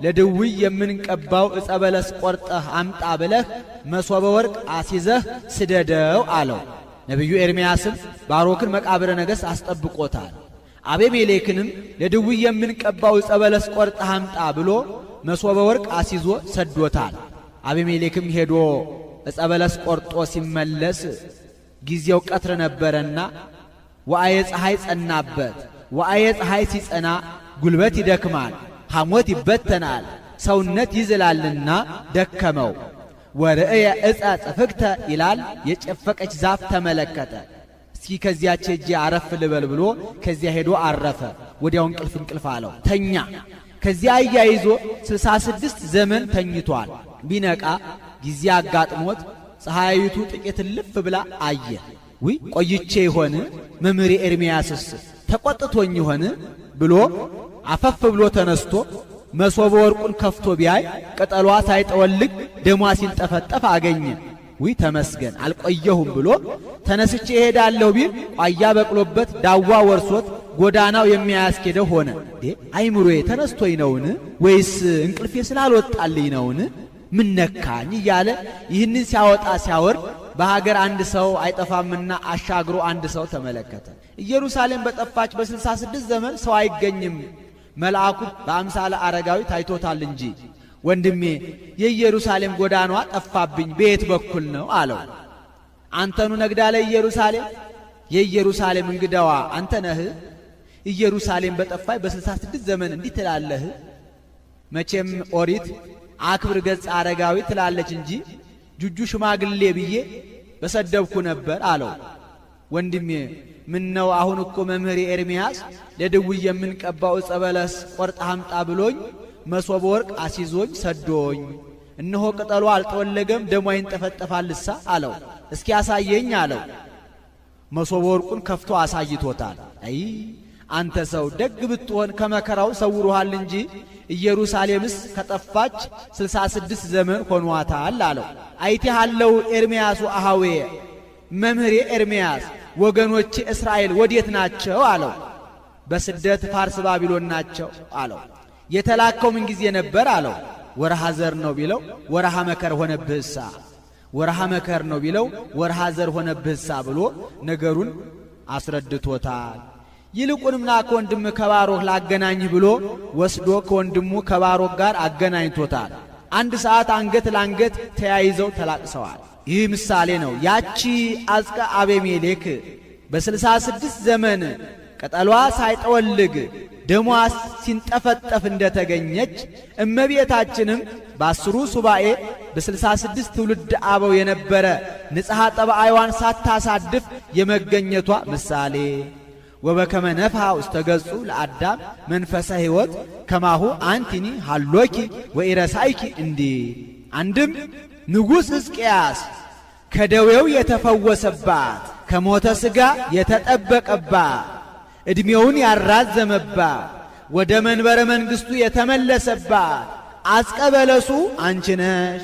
ለድውይ የምንቀባው ዕፀ በለስ ቆርጠህ አምጣ ብለህ መሶበ ወርቅ አሲዘህ ስደደው አለው። ነቢዩ ኤርምያስም ባሮክን መቃብረ ነገሥት አስጠብቆታል። አቤሜሌክንም ለድውይ የምንቀባው ዕፀ በለስ ቆርጠህ አምጣ ብሎ መሶበ ወርቅ አሲዞ ሰዶታል። አቤሜሌክም ሄዶ ዕፀ በለስ ቆርጦ ሲመለስ ጊዜው ቀትር ነበረና ወአየ ፀሐይ ጸናበት። ወአየ ፀሐይ ሲጸና ጉልበት ይደክማል፣ ሐሞት ይበተናል፣ ሰውነት ይዝላልና ደከመው። ወርእየ ዕፀ ጽፍግተ ይላል፣ የጨፈቀች ዛፍ ተመለከተ። እስኪ ከዚያች ሄጄ አረፍ ልበል ብሎ ከዚያ ሄዶ አረፈ። ወዲያው እንቅልፍ አለው፣ ተኛ። ከዚያ አያይዞ 66 ዘመን ተኝቷል። ቢነቃ ጊዜ አጋጥሞት ፀሐይቱ ጥቂት ልፍ ብላ አየ። ውይ ቆይቼ ይሆን መምህሬ ኤርምያስስ ተቆጥቶኝ ይሆን ብሎ አፈፍ ብሎ ተነስቶ መሶበ ወርቁን ከፍቶ ቢያይ ቅጠሏ ሳይጠወልግ ደሟ ሲንጠፈጠፍ አገኘ። ውይ ተመስገን አልቆየሁም ብሎ ተነስቼ እሄዳለሁ ቢል ቋያ በቅሎበት ዳዋ ወርሶት ጎዳናው የሚያስኬደው ሆነ። አይምሮዬ ተነስቶኝ ነውን ወይስ እንቅልፌ ስላልወጣልኝ ነውን? ምን ነካኝ እያለ ይህንን ሲያወጣ ሲያወርድ በሀገር አንድ ሰው አይጠፋምና አሻግሮ አንድ ሰው ተመለከተ። ኢየሩሳሌም በጠፋች በ66 ዘመን ሰው አይገኝም፣ መልአኩ በአምሳለ አረጋዊ ታይቶታል እንጂ። ወንድሜ የኢየሩሳሌም ጎዳናዋ ጠፋብኝ፣ በየት በኩል ነው አለው። አንተኑ ነግዳለ ኢየሩሳሌም፣ የኢየሩሳሌም እንግዳዋ አንተ ነህ። ኢየሩሳሌም በጠፋች በ66 ዘመን እንዲህ ትላለህ? መቼም ኦሪት አክብር ገጽ አረጋዊ ትላለች እንጂ ጁጁ ሽማግሌ ብዬ በሰደብኩ ነበር አለው። ወንድሜ ምን ነው አሁን እኮ መምህር ኤርምያስ ለድውይ የምንቀባው ዕፀ በለስ ቆርጣ አምጣ ብሎኝ መሶበ ወርቅ አሲዞኝ ሰዶኝ፣ እነሆ ቅጠሉ አልጠወለገም ደሟ ይንጠፈጠፋልሳ አለው። እስኪ ያሳየኝ አለው። መሶበ ወርቁን ከፍቶ አሳይቶታል። አይ አንተ ሰው ደግ ብትሆን ከመከራው ሰውሮሃል እንጂ ኢየሩሳሌምስ ከጠፋች 66 ዘመን ሆኗታል አለው። አይቴሃለው ኤርምያሱ አሃዌ፣ መምህሬ ኤርምያስ ወገኖቼ እስራኤል ወዴት ናቸው አለው። በስደት ፋርስ ባቢሎን ናቸው አለው። የተላከው ምን ጊዜ ነበር አለው። ወርሃ ዘር ነው ቢለው ወርሃ መከር ሆነብህሳ፣ ወርሃ መከር ነው ቢለው ወርሃ ዘር ሆነብህሳ ብሎ ነገሩን አስረድቶታል። ይልቁንም ና ከወንድም ከባሮክ ላገናኝህ ብሎ ወስዶ ከወንድሙ ከባሮክ ጋር አገናኝቶታል። አንድ ሰዓት አንገት ለአንገት ተያይዘው ተላቅሰዋል። ይህ ምሳሌ ነው። ያቺ አዝቀ አቤሜሌክ በ66 ዘመን ቅጠሏ ሳይጠወልግ ደሟ ሲንጠፈጠፍ እንደተገኘች እመቤታችንም በ10 ሱባኤ በ66 ትውልድ አበው የነበረ ንጽሐ ጠባይዋን ሳታሳድፍ የመገኘቷ ምሳሌ ወበከመ ነፍሐ ውስተ ገጹ ለአዳም መንፈሰ ሕይወት ከማሁ አንቲኒ ሃሎኪ ወኢረሳይኪ እንዲህ። አንድም ንጉሥ ሕዝቅያስ ከደዌው የተፈወሰባት ከሞተ ሥጋ የተጠበቀባት ዕድሜውን ያራዘመባት ወደ መንበረ መንግሥቱ የተመለሰባት አዝቀ በለሱ አንቺ ነሽ።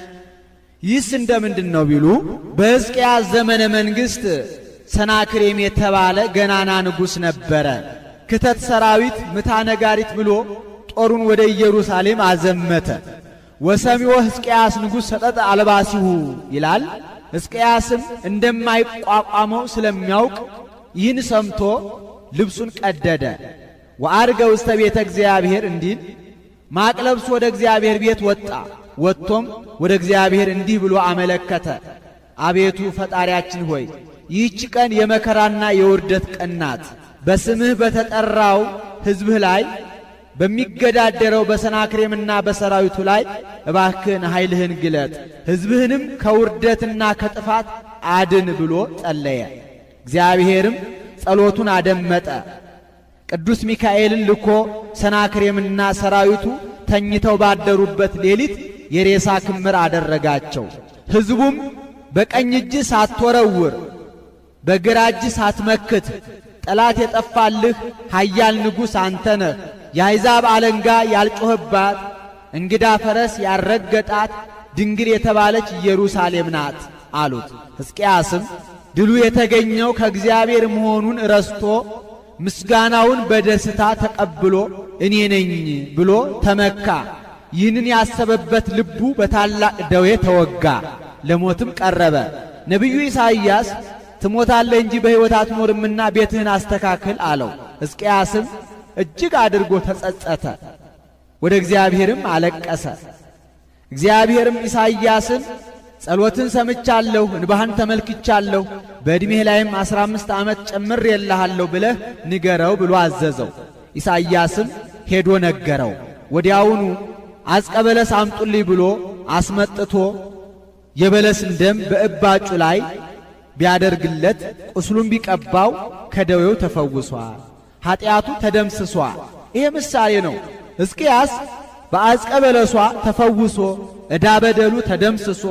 ይህስ እንደምንድን ነው ቢሉ በሕዝቅያስ ዘመነ መንግሥት ሰናክሬም የተባለ ገናና ንጉሥ ነበረ። ክተት ሰራዊት ምታ ነጋሪት ብሎ ጦሩን ወደ ኢየሩሳሌም አዘመተ። ወሰሚዖ ሕዝቅያስ ንጉሥ ሰጠጠ አልባሲሁ ይላል። ሕዝቅያስም እንደማይቋቋመው ስለሚያውቅ ይህን ሰምቶ ልብሱን ቀደደ። ወአርገ ውስተ ቤተ እግዚአብሔር እንዲል ማቅ ለብሶ ወደ እግዚአብሔር ቤት ወጣ። ወጥቶም ወደ እግዚአብሔር እንዲህ ብሎ አመለከተ። አቤቱ ፈጣሪያችን ሆይ ይህች ቀን የመከራና የውርደት ቀን ናት። በስምህ በተጠራው ሕዝብህ ላይ በሚገዳደረው በሰናክሬምና በሰራዊቱ ላይ እባክህን ኃይልህን ግለጥ፣ ሕዝብህንም ከውርደትና ከጥፋት አድን ብሎ ጸለየ። እግዚአብሔርም ጸሎቱን አደመጠ። ቅዱስ ሚካኤልን ልኮ ሰናክሬምና ሰራዊቱ ተኝተው ባደሩበት ሌሊት የሬሳ ክምር አደረጋቸው። ሕዝቡም በቀኝ እጅ ሳትወረውር በግራ እጅ ሳትመክት ጠላት የጠፋልህ ኃያል ንጉሥ አንተ ነህ፣ የአሕዛብ አለንጋ ያልጮህባት እንግዳ ፈረስ ያልረገጣት ድንግል የተባለች ኢየሩሳሌም ናት አሉት። ሕዝቅያስም ድሉ የተገኘው ከእግዚአብሔር መሆኑን ረስቶ ምስጋናውን በደስታ ተቀብሎ እኔ ነኝ ብሎ ተመካ። ይህንን ያሰበበት ልቡ በታላቅ ደዌ ተወጋ፣ ለሞትም ቀረበ። ነቢዩ ኢሳይያስ ትሞታለህ እንጂ በሕይወት አትኖርምና ቤትህን አስተካክል አለው። ሕዝቅያስም እጅግ አድርጎ ተጸጸተ፣ ወደ እግዚአብሔርም አለቀሰ። እግዚአብሔርም ኢሳይያስን ጸሎትን ሰምቻለሁ፣ እንባህን ተመልክቻለሁ፣ በዕድሜህ ላይም 15 ዓመት ጨምሬልሃለሁ ብለህ ንገረው ብሎ አዘዘው። ኢሳይያስም ሄዶ ነገረው። ወዲያውኑ አዝቀ በለስ አምጡልኝ ብሎ አስመጥቶ የበለስን ደም በእባጩ ላይ ቢያደርግለት ቁስሉን ቢቀባው ከደዌው ተፈውሷል፣ ኀጢአቱ ተደምስሷል። ይሄ ምሳሌ ነው። ሕዝቅያስ በአዝቀ በለሷ ተፈውሶ ዕዳ በደሉ ተደምስሶ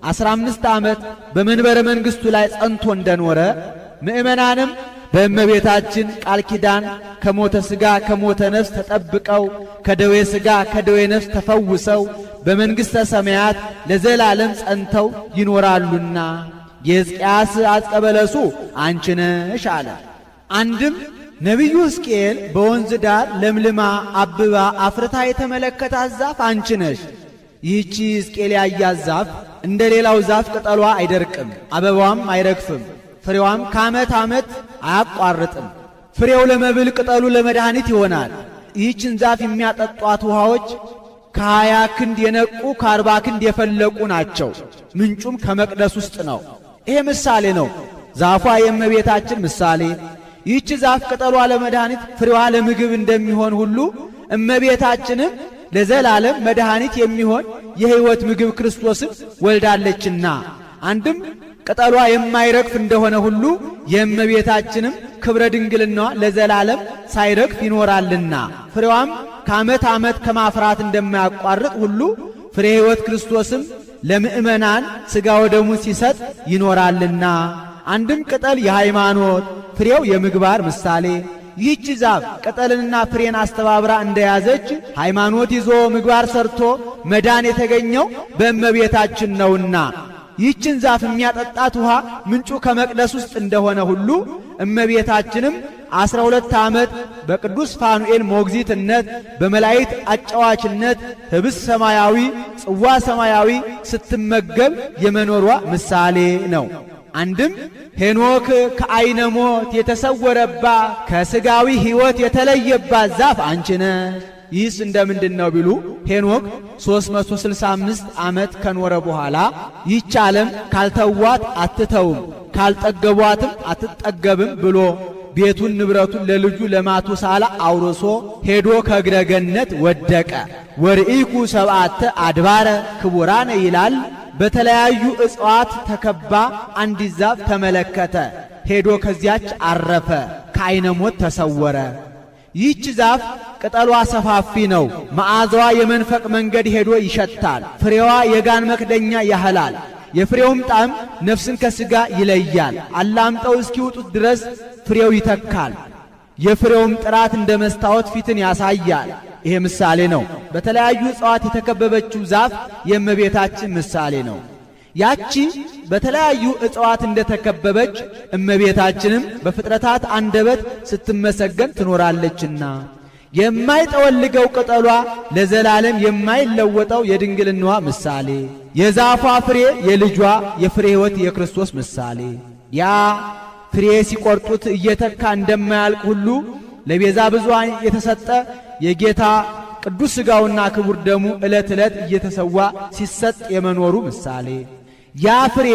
15 ዓመት በመንበረ መንግሥቱ ላይ ጸንቶ እንደኖረ ምእመናንም በእመቤታችን ቃል ኪዳን ከሞተ ሥጋ ከሞተ ነፍስ ተጠብቀው ከደዌ ሥጋ ከደዌ ነፍስ ተፈውሰው በመንግሥተ ሰማያት ለዘላለም ጸንተው ይኖራሉና የሕዝቅያስ አዝቀ በለሱ አንቺ ነሽ አለ። አንድም ነቢዩ ሕዝቅኤል በወንዝ ዳር ለምልማ አብባ አፍርታ የተመለከታት ዛፍ አንቺ ነሽ። ይህቺ ሕዝቅኤል ያያት ዛፍ እንደ ሌላው ዛፍ ቅጠሏ አይደርቅም፣ አበባዋም አይረግፍም፣ ፍሬዋም ከዓመት ዓመት አያቋርጥም። ፍሬው ለመብል ቅጠሉ ለመድኃኒት ይሆናል። ይህችን ዛፍ የሚያጠጧት ውሃዎች ከ20 ክንድ የነቁ ከ40 ክንድ የፈለቁ ናቸው። ምንጩም ከመቅደስ ውስጥ ነው። ይሄ ምሳሌ ነው። ዛፏ የእመቤታችን ምሳሌ። ይህች ዛፍ ቅጠሏ ለመድኃኒት ፍሬዋ ለምግብ እንደሚሆን ሁሉ እመቤታችንም ለዘላለም መድኃኒት የሚሆን የሕይወት ምግብ ክርስቶስን ወልዳለችና አንድም ቅጠሏ የማይረግፍ እንደሆነ ሁሉ የእመቤታችንም ክብረ ድንግልናዋ ለዘላለም ሳይረግፍ ይኖራልና ፍሬዋም ከዓመት ዓመት ከማፍራት እንደማያቋርጥ ሁሉ ፍሬ ሕይወት ክርስቶስም ለምእመናን ሥጋ ወደሙን ሲሰጥ ይኖራልና አንድም ቅጠል የሃይማኖት ፍሬው የምግባር ምሳሌ። ይህች ዛፍ ቅጠልንና ፍሬን አስተባብራ እንደያዘች ሃይማኖት ይዞ ምግባር ሰርቶ መዳን የተገኘው በእመቤታችን ነውና ይህችን ዛፍ የሚያጠጣት ውሃ ምንጩ ከመቅደስ ውስጥ እንደሆነ ሁሉ እመቤታችንም 12 ዓመት በቅዱስ ፋኑኤል ሞግዚትነት በመላእክት አጫዋችነት ህብስት ሰማያዊ ጽዋ ሰማያዊ ስትመገብ የመኖሯ ምሳሌ ነው። አንድም ሄኖክ ከዓይነ ሞት የተሰወረባት ከሥጋዊ ሕይወት የተለየባት ዛፍ አንቺ ነሽ። ይህስ እንደምንድን ነው ቢሉ ሄኖክ 365 ዓመት ከኖረ በኋላ ይህች ዓለም ካልተዋት አትተውም ካልጠገቧትም አትጠገብም ብሎ ቤቱን ንብረቱን ለልጁ ለማቱሳላ አውርሶ ሄዶ ከእግረ ገነት ወደቀ። ወርኢኩ ሰብዓተ አድባረ ክቡራነ ይላል። በተለያዩ እጽዋት ተከባ አንዲት ዛፍ ተመለከተ። ሄዶ ከዚያች አረፈ፣ ከዓይነ ሞት ተሰወረ። ይህች ዛፍ ቅጠሏ ሰፋፊ ነው። መዓዛዋ የመንፈቅ መንገድ ሄዶ ይሸታል። ፍሬዋ የጋን መክደኛ ያህላል። የፍሬውም ጣዕም ነፍስን ከሥጋ ይለያል። አላምጠው እስኪውጡት ድረስ ፍሬው ይተካል። የፍሬውም ጥራት እንደ መስታወት ፊትን ያሳያል። ይሄ ምሳሌ ነው። በተለያዩ እጽዋት የተከበበችው ዛፍ የእመቤታችን ምሳሌ ነው። ያቺ በተለያዩ እጽዋት እንደተከበበች እመቤታችንም በፍጥረታት አንደበት ስትመሰገን ትኖራለችና የማይጠወልገው ቅጠሏ ለዘላለም የማይለወጠው የድንግልናዋ ምሳሌ፣ የዛፏ ፍሬ የልጇ የፍሬ ሕይወት የክርስቶስ ምሳሌ። ያ ፍሬ ሲቆርጡት እየተካ እንደማያልቅ ሁሉ ለቤዛ ብዙኃን የተሰጠ የጌታ ቅዱስ ሥጋውና ክቡር ደሙ ዕለት ዕለት እየተሰዋ ሲሰጥ የመኖሩ ምሳሌ። ያ ፍሬ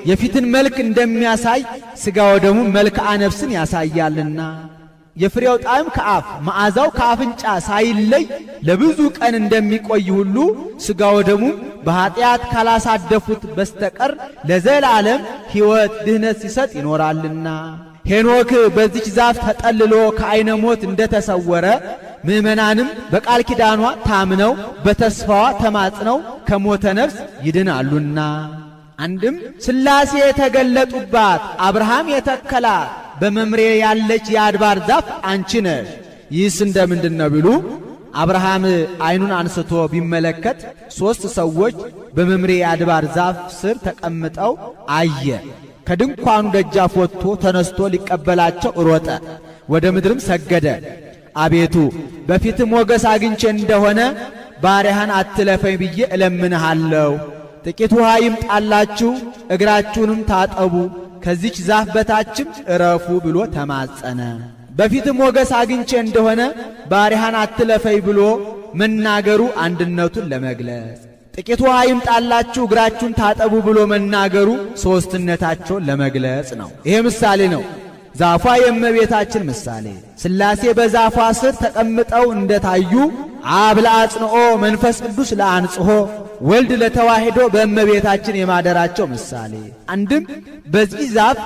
የፊትን መልክ እንደሚያሳይ ሥጋ ወደሙ መልክዓ ነፍስን ያሳያልና የፍሬው ጣዕም ከአፍ መዓዛው ከአፍንጫ ሳይለይ ለብዙ ቀን እንደሚቆይ ሁሉ ሥጋ ወደሙ በኀጢአት ካላሳደፉት በስተቀር ለዘላለም ሕይወት ድህነት ሲሰጥ ይኖራልና ሄኖክ በዚች ዛፍ ተጠልሎ ከዓይነ ሞት እንደተሰወረ ምእመናንም በቃል ኪዳኗ ታምነው በተስፋዋ ተማጽነው ከሞተ ነፍስ ይድናሉና አንድም ሥላሴ የተገለጡባት አብርሃም የተከላት በመምሬ ያለች የአድባር ዛፍ አንቺ ነሽ። ይህስ እንደምንድን ነው ቢሉ አብርሃም ዓይኑን አንስቶ ቢመለከት 3 ሰዎች በመምሬ የአድባር ዛፍ ስር ተቀምጠው አየ። ከድንኳኑ ደጃፍ ወጥቶ ተነስቶ ሊቀበላቸው ሮጠ፣ ወደ ምድርም ሰገደ። አቤቱ በፊት ሞገስ አግኝቼ እንደሆነ ባሪያህን አትለፈኝ ብዬ እለምንሃለሁ። ጥቂት ውሃ ይምጣላችሁ፣ እግራችሁንም ታጠቡ፣ ከዚች ዛፍ በታችም እረፉ ብሎ ተማጸነ። በፊት ሞገስ አግኝቼ እንደሆነ ባሪያህን አትለፈኝ ብሎ መናገሩ አንድነቱን ለመግለጽ፣ ጥቂት ውሃ ይምጣላችሁ እግራችሁን ታጠቡ ብሎ መናገሩ ሦስትነታቸውን ለመግለጽ ነው። ይሄ ምሳሌ ነው። ዛፏ የእመቤታችን ምሳሌ። ሥላሴ በዛፏ ስር ተቀምጠው እንደታዩ አብ ለአጽንኦ መንፈስ ቅዱስ ለአንጽሖ ወልድ ለተዋሕዶ በእመቤታችን የማደራቸው ምሳሌ። አንድም በዚህ ዛፍ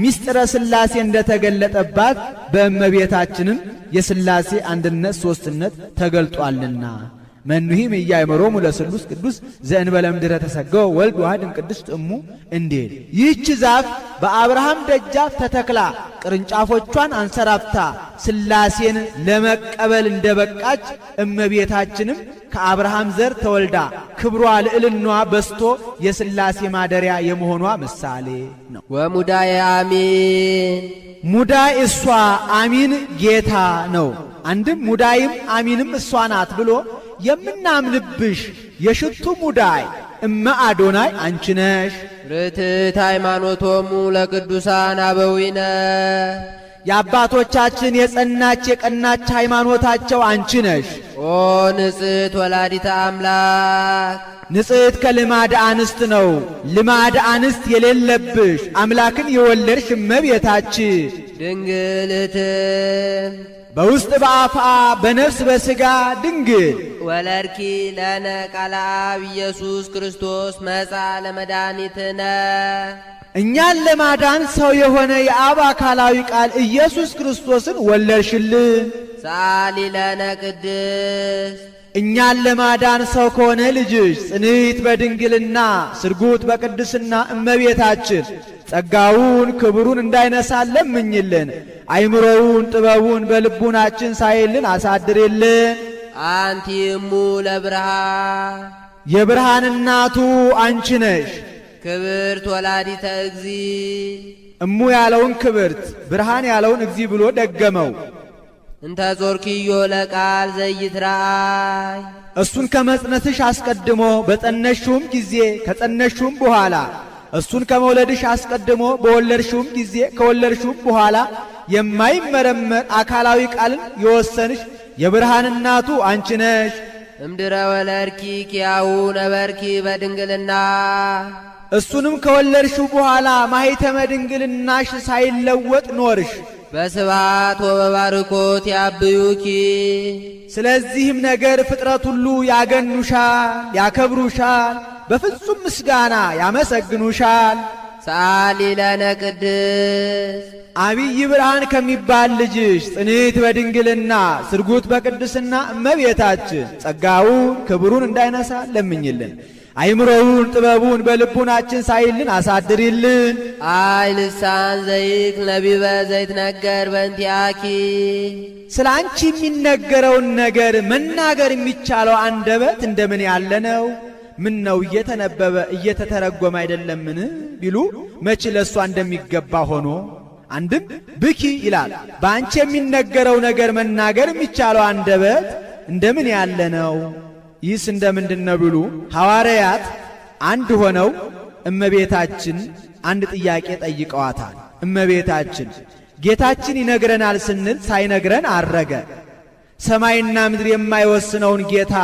ምስጢረ ሥላሴ እንደተገለጠባት በእመቤታችንም የሥላሴ አንድነት ሦስትነት ተገልጧልና መኑሂም ኢያእመሮሙ ለስሉስ ቅዱስ ዘእንበለ እምድኅረ ተሰገወ ወልድ ዋሕድም ቅድስት እሙ እንዴል። ይህች ዛፍ በአብርሃም ደጃፍ ተተክላ ቅርንጫፎቿን አንሰራፍታ ሥላሴን ለመቀበል እንደበቃች እመቤታችንም ከአብርሃም ዘር ተወልዳ ክብሯ ልዕልናዋ በስቶ የሥላሴ ማደሪያ የመሆኗ ምሳሌ ነው። ወሙዳየ አሚን ሙዳይ እሷ አሚን ጌታ ነው። አንድም ሙዳይም አሚንም እሷ ናት ብሎ የምናምንብሽ የሽቱ ሙዳይ እመ አዶናይ አንቺ ነሽ። ርትዕት ሃይማኖቶሙ ለቅዱሳን አበዊነ የአባቶቻችን የጸናች የቀናች ሃይማኖታቸው አንቺ ነሽ። ኦ ንጽሕት ወላዲተ አምላክ ንጽሕት ከልማድ አንስት ነው። ልማድ አንስት የሌለብሽ አምላክን የወለድሽ እመቤታችን ድንግልት በውስጥ በአፍአ በነፍስ በሥጋ ድንግል ወለድኪ ለነ ቃለ አብ ኢየሱስ ክርስቶስ መጻ ለመድኃኒትነ እኛን ለማዳን ሰው የሆነ የአብ አካላዊ ቃል ኢየሱስ ክርስቶስን ወለድሽልን። ሰአሊ ለነ ቅድስት እኛን ለማዳን ሰው ከሆነ ልጅሽ ጽንዕት በድንግልና ስርጉት በቅድስና እመቤታችን ጸጋውን ክብሩን እንዳይነሳን ለምኝልን። አይምሮውን ጥበቡን በልቡናችን ሳይልን አሳድርልን። አንቲ እሙ ለብርሃን የብርሃን እናቱ አንቺ ነሽ። ክብርት ወላዲተ እግዚ እሙ ያለውን ክብርት ብርሃን ያለውን እግዚ ብሎ ደገመው። እንተ ጾርኪዮ ለቃል ዘይትራእይ እሱን ከመጽነስሽ አስቀድሞ በጸነሽውም ጊዜ ከጸነሽውም በኋላ እሱን ከመውለድሽ አስቀድሞ በወለድሽውም ጊዜ ከወለድሽውም በኋላ የማይመረመር አካላዊ ቃልን የወሰንሽ የብርሃን እናቱ አንቺ ነሽ። እምድረ ወለድኪ ኪያሁ ነበርኪ በድንግልና እሱንም ከወለድሽው በኋላ ማኅተመ ድንግልናሽ ሳይለወጥ ኖርሽ። በስብሐት ወበባርኮት ያብዩኪ ስለዚህም ነገር ፍጥረት ሁሉ ያገኑሻል፣ ያከብሩሻል፣ በፍጹም ምስጋና ያመሰግኑሻል። ሰአሊ ለነ ቅድስት አብይ ብርሃን ከሚባል ልጅሽ ጽንዕት በድንግልና ስርጉት በቅድስና እመቤታችን ጸጋውን ክብሩን እንዳይነሳ ለምኝልን። አይምሮውን ጥበቡን በልቡናችን ሳይልን አሳድሪልን። አይ ልሳን ዘይክ ነቢበ ዘይትነገር በእንቲአኪ ስለ አንቺ የሚነገረውን ነገር መናገር የሚቻለው አንደበት እንደምን ያለ ነው? ምን ነው እየተነበበ እየተተረጎመ አይደለምን ቢሉ መች ለእሷ እንደሚገባ ሆኖ አንድም ብኪ ይላል። በአንቺ የሚነገረው ነገር መናገር የሚቻለው አንደበት እንደምን ያለ ነው? ይህስ እንደምንድነው ቢሉ ሐዋርያት አንድ ሆነው እመቤታችን አንድ ጥያቄ ጠይቀዋታል። እመቤታችን ጌታችን ይነግረናል ስንል ሳይነግረን አረገ። ሰማይና ምድር የማይወስነውን ጌታ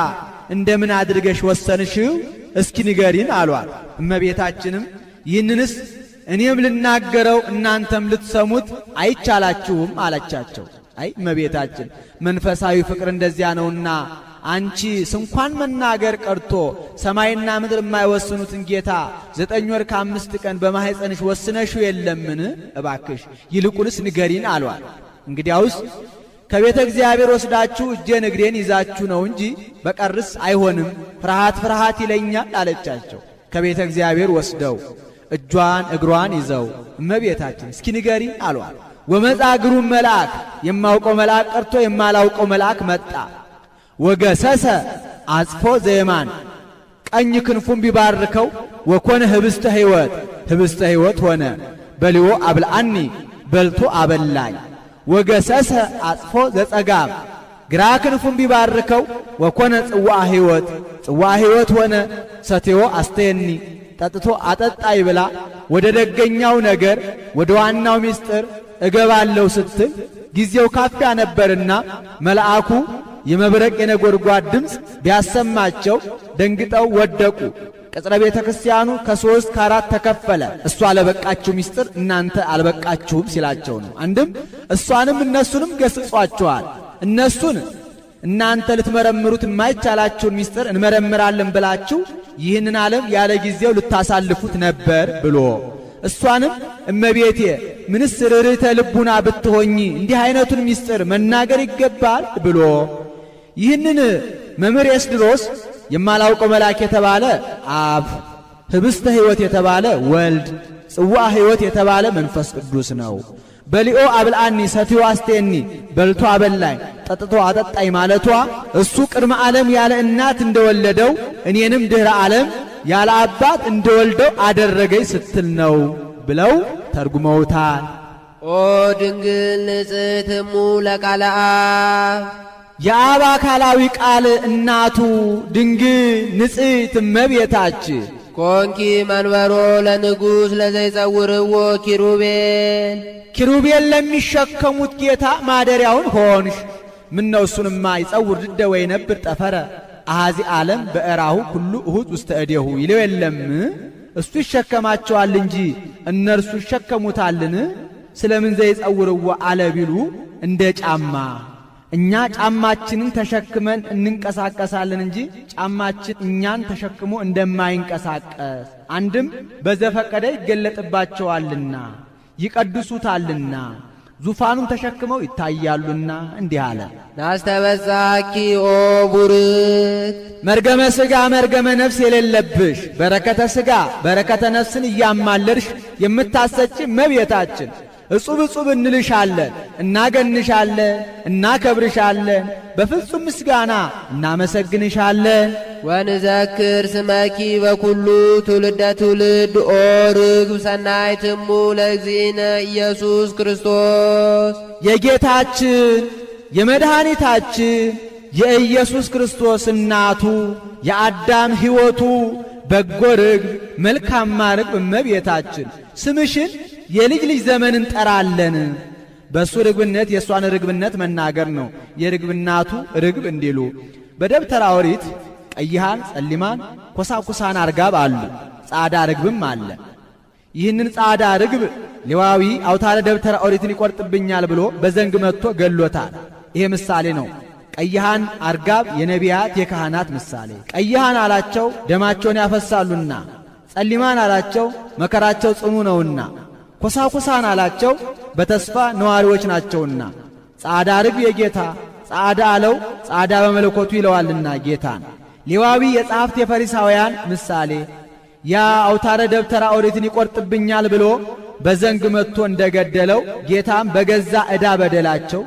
እንደምን አድርገሽ ወሰንሽው? እስኪ ንገሪን አሏት። እመቤታችንም ይህንንስ እኔም ልናገረው እናንተም ልትሰሙት አይቻላችሁም አለቻቸው። አይ እመቤታችን መንፈሳዊ ፍቅር እንደዚያ ነውና አንቺ ስንኳን መናገር ቀርቶ ሰማይና ምድር የማይወስኑትን ጌታ 9 ወር ከ5 ቀን በማኅፀንሽ ወስነሽው የለምን? እባክሽ ይልቁንስ ንገሪን አሏል። እንግዲያውስ ከቤተ እግዚአብሔር ወስዳችሁ እጄን እግሬን ይዛችሁ ነው እንጂ በቀርስ አይሆንም፣ ፍርሃት ፍርሃት ይለኛል አለቻቸው። ከቤተ እግዚአብሔር ወስደው እጇን እግሯን ይዘው እመቤታችን እስኪ ንገሪን አሏል። ወመጻ ግሩም መልአክ የማውቀው መልአክ ቀርቶ የማላውቀው መልአክ መጣ። ወገሰሰ አጽፎ ዘየማን ቀኝ ክንፉን ቢባርከው ወኮነ ህብስተ ሕይወት ህብስተ ሕይወት ሆነ። በሊዎ አብልአኒ በልቶ አበላኝ። ወገሰሰ አጽፎ ዘጸጋም ግራ ክንፉን ቢባርከው ወኮነ ጽዋ ሕይወት ጽዋ ሕይወት ሆነ። ሰቴዎ አስተየኒ ጠጥቶ አጠጣይ ብላ ወደ ደገኛው ነገር ወደ ዋናው ምስጢር እገባለሁ ስትል ጊዜው ካፊያ ነበርና መልአኩ የመብረቅ የነጎድጓድ ድምፅ ቢያሰማቸው ደንግጠው ወደቁ። ቅጽረ ቤተ ክርስቲያኑ ከ3 ከ4 ተከፈለ። እሷ ለበቃችሁ ምስጢር እናንተ አልበቃችሁም ሲላቸው ነው። አንድም እሷንም እነሱንም ገስጿቸዋል። እነሱን እናንተ ልትመረምሩት የማይቻላችሁን ምስጢር እንመረምራለን ብላችሁ ይህንን ዓለም ያለ ጊዜው ልታሳልፉት ነበር ብሎ እሷንም እመቤቴ ምንስ ርኅርኅተ ልቡና ብትሆኚ እንዲህ አይነቱን ምስጢር መናገር ይገባል ብሎ ይህንን መምህር ኤስድሮስ የማላውቀው መልአክ የተባለ አብ፣ ህብስተ ሕይወት የተባለ ወልድ፣ ጽዋዕ ሕይወት የተባለ መንፈስ ቅዱስ ነው። በሊኦ አብልአኒ ሰትዮ አስቴኒ በልቶ አበላኝ ጠጥቶ አጠጣኝ ማለቷ እሱ ቅድመ ዓለም ያለ እናት እንደወለደው እኔንም ድኅረ ዓለም ያለ አባት እንደወልደው አደረገኝ ስትል ነው ብለው ተርጉመውታል። ኦ ድንግል ንጽሕት እሙ ለቃለ አብ የአብ አካላዊ ቃል እናቱ ድንግል ንጽሕት እመቤታችን ኮንኪ መንበሮ ለንጉሥ ለዘይጸውርዎ ኪሩቤል ኪሩቤል ለሚሸከሙት ጌታ ማደሪያውን ሆንሽ። ምነው እሱንማ ይጸውር ድደ ወይነብር ጠፈረ አሐዚ ዓለም በእራሁ ኩሉ እሁድ ውስተ እዴሁ ይለው የለም? እሱ ይሸከማቸዋል እንጂ እነርሱ ይሸከሙታልን? ስለምን ዘይጸውርዎ አለ ቢሉ እንደ ጫማ እኛ ጫማችንን ተሸክመን እንንቀሳቀሳለን እንጂ ጫማችን እኛን ተሸክሞ እንደማይንቀሳቀስ አንድም በዘፈቀደ ይገለጥባቸዋልና ይቀድሱታልና ዙፋኑን ተሸክመው ይታያሉና እንዲህ አለ። ናስተበዛኪ ኦ ቡርክ መርገመ ሥጋ መርገመ ነፍስ የሌለብሽ በረከተ ሥጋ በረከተ ነፍስን እያማለድሽ የምታሰጪ እመቤታችን እጹብ እጹብ እንልሻለን፣ እናገንሻለን፣ እናከብርሻለን፣ በፍጹም ምስጋና እናመሰግንሻለን። ወንዘክር ስመኪ በኩሉ ትውልደ ትውልድ ኦ ርግብ ሰናይት እሙ ለእግዚእነ ኢየሱስ ክርስቶስ የጌታችን የመድኃኒታችን የኢየሱስ ክርስቶስ እናቱ የአዳም ሕይወቱ በጎ ርግብ መልካማ ርግብ እመቤታችን ስምሽን የልጅ ልጅ ዘመን እንጠራለን። በእሱ ርግብነት የእሷን ርግብነት መናገር ነው። የርግብናቱ ርግብ እንዲሉ በደብተራ ኦሪት ቀይሃን፣ ጸሊማን፣ ኮሳኩሳን አርጋብ አሉ። ጻዳ ርግብም አለ። ይህንን ጻዳ ርግብ ሌዋዊ አውታረ ደብተራ ኦሪትን ይቆርጥብኛል ብሎ በዘንግ መጥቶ ገሎታል። ይሄ ምሳሌ ነው። ቀይሃን አርጋብ የነቢያት የካህናት ምሳሌ። ቀይሃን አላቸው ደማቸውን ያፈሳሉና፣ ጸሊማን አላቸው መከራቸው ጽኑ ነውና፣ ኮሳኩሳን አላቸው በተስፋ ነዋሪዎች ናቸውና። ጻዳ ርግብ የጌታ ጻዳ አለው ጻዳ በመለኮቱ ይለዋልና ጌታን። ሌዋዊ የጸሐፍት የፈሪሳውያን ምሳሌ። ያ አውታረ ደብተራ ኦሪትን ይቆርጥብኛል ብሎ በዘንግ መጥቶ እንደገደለው ጌታም በገዛ ዕዳ በደላቸው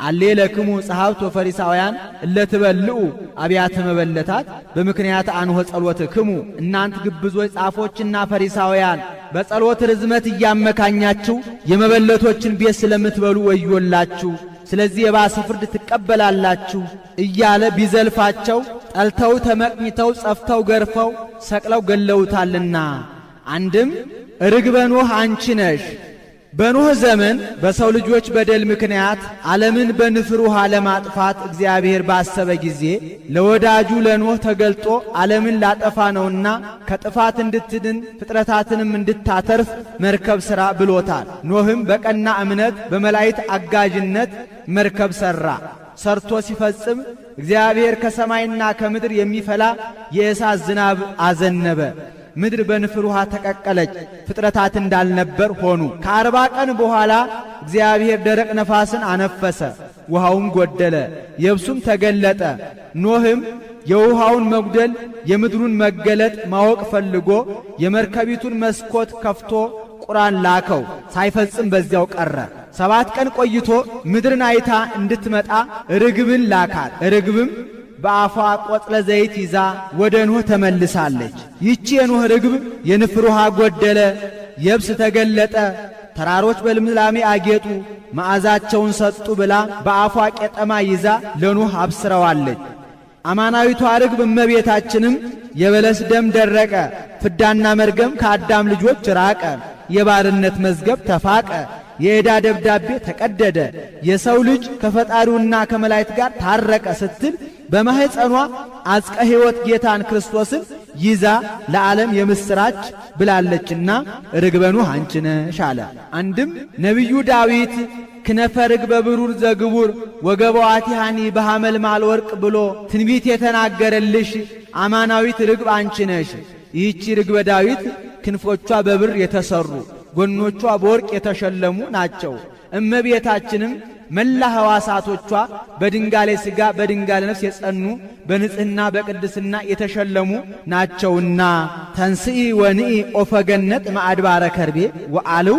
አሌ ለክሙ ጸሐፍት ወፈሪሳውያን እለትበልዑ አብያተ መበለታት በምክንያት አንሆ ጸሎትክሙ እናንት ግብዞች ጻፎችና ፈሪሳውያን በጸሎት ርዝመት እያመካኛችሁ የመበለቶችን ቤት ስለምትበሉ ወዮላችሁ፣ ስለዚህ የባሰ ፍርድ ትቀበላላችሁ እያለ ቢዘልፋቸው ጠልተው ተመቅኝተው ጸፍተው ገርፈው ሰቅለው ገለውታልና። አንድም ርግበ ኖህ አንቺ ነሽ። በኖህ ዘመን በሰው ልጆች በደል ምክንያት ዓለምን በንፍር ውሃ ለማጥፋት እግዚአብሔር ባሰበ ጊዜ ለወዳጁ ለኖህ ተገልጦ ዓለምን ላጠፋ ነውና ከጥፋት እንድትድን ፍጥረታትንም እንድታተርፍ መርከብ ሥራ ብሎታል። ኖህም በቀና እምነት በመላእክት አጋዥነት መርከብ ሠራ። ሰርቶ ሲፈጽም እግዚአብሔር ከሰማይና ከምድር የሚፈላ የእሳት ዝናብ አዘነበ። ምድር በንፍር ውሃ ተቀቀለች፣ ፍጥረታት እንዳልነበር ሆኑ። ከ40 ቀን በኋላ እግዚአብሔር ደረቅ ነፋስን አነፈሰ፣ ውሃውም ጎደለ፣ የብሱም ተገለጠ። ኖህም የውሃውን መጉደል የምድሩን መገለጥ ማወቅ ፈልጎ የመርከቢቱን መስኮት ከፍቶ ቁራን ላከው፣ ሳይፈጽም በዚያው ቀረ። 7 ቀን ቆይቶ ምድርን አይታ እንድትመጣ ርግብን ላካት። ርግብም በአፏ ቆጥለ ዘይት ይዛ ወደ ኖህ ተመልሳለች። ይቺ የኖህ ርግብ የንፍር ውሃ ጎደለ፣ የብስ ተገለጠ፣ ተራሮች በልምላሜ አጌጡ፣ መዓዛቸውን ሰጡ ብላ በአፏ ቄጠማ ይዛ ለኖህ አብስረዋለች። አማናዊቷ ርግብ እመቤታችንም የበለስ ደም ደረቀ፣ ፍዳና መርገም ከአዳም ልጆች ራቀ፣ የባርነት መዝገብ ተፋቀ፣ የዕዳ ደብዳቤ ተቀደደ፣ የሰው ልጅ ከፈጣሪውና ከመላእክት ጋር ታረቀ ስትል በማኅፀኗ አጽቀ ሕይወት ጌታን ክርስቶስን ይዛ ለዓለም የምሥራች ብላለችና ርግበ ኖህ አንቺ ነሽ አለ። አንድም ነቢዩ ዳዊት ክነፈ ርግበ ብሩር ዘግቡር ወገበዋቲሃኒ በሐመልማል ወርቅ ብሎ ትንቢት የተናገረልሽ አማናዊት ርግብ አንቺ ነሽ። ይህቺ ርግበ ዳዊት ክንፎቿ በብር የተሰሩ ጎኖቿ በወርቅ የተሸለሙ ናቸው። እመቤታችንም መላ ሕዋሳቶቿ በድንጋሌ ሥጋ በድንጋሌ ነፍስ የጸኑ በንጽሕና በቅድስና የተሸለሙ ናቸውና ተንስኢ ወንኢ ኦፈገነት ማዕድባረ ከርቤ ወአልው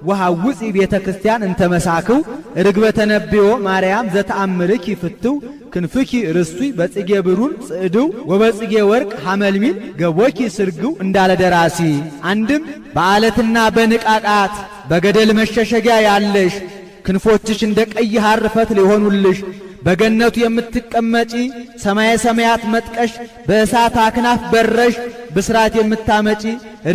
ወሐውፂ ቤተ ክርስቲያን እንተመሳክው ርግበ ተነብዮ ማርያም ዘተአምርኪ ፍትው ክንፍኪ ርስቱይ በጽጌ ብሩር ጽዕድው ወበጽጌ ወርቅ ሐመልሚል ገቦኪ ስርግው እንዳለ ደራሲ። አንድም በዓለትና በንቃቃት በገደል መሸሸጊያ ያለሽ ክንፎችሽ እንደ ቀይ ሐር ፈትል ሊሆኑልሽ በገነቱ የምትቀመጪ ሰማየ ሰማያት መጥቀሽ በእሳት አክናፍ በረሽ ብስራት የምታመጪ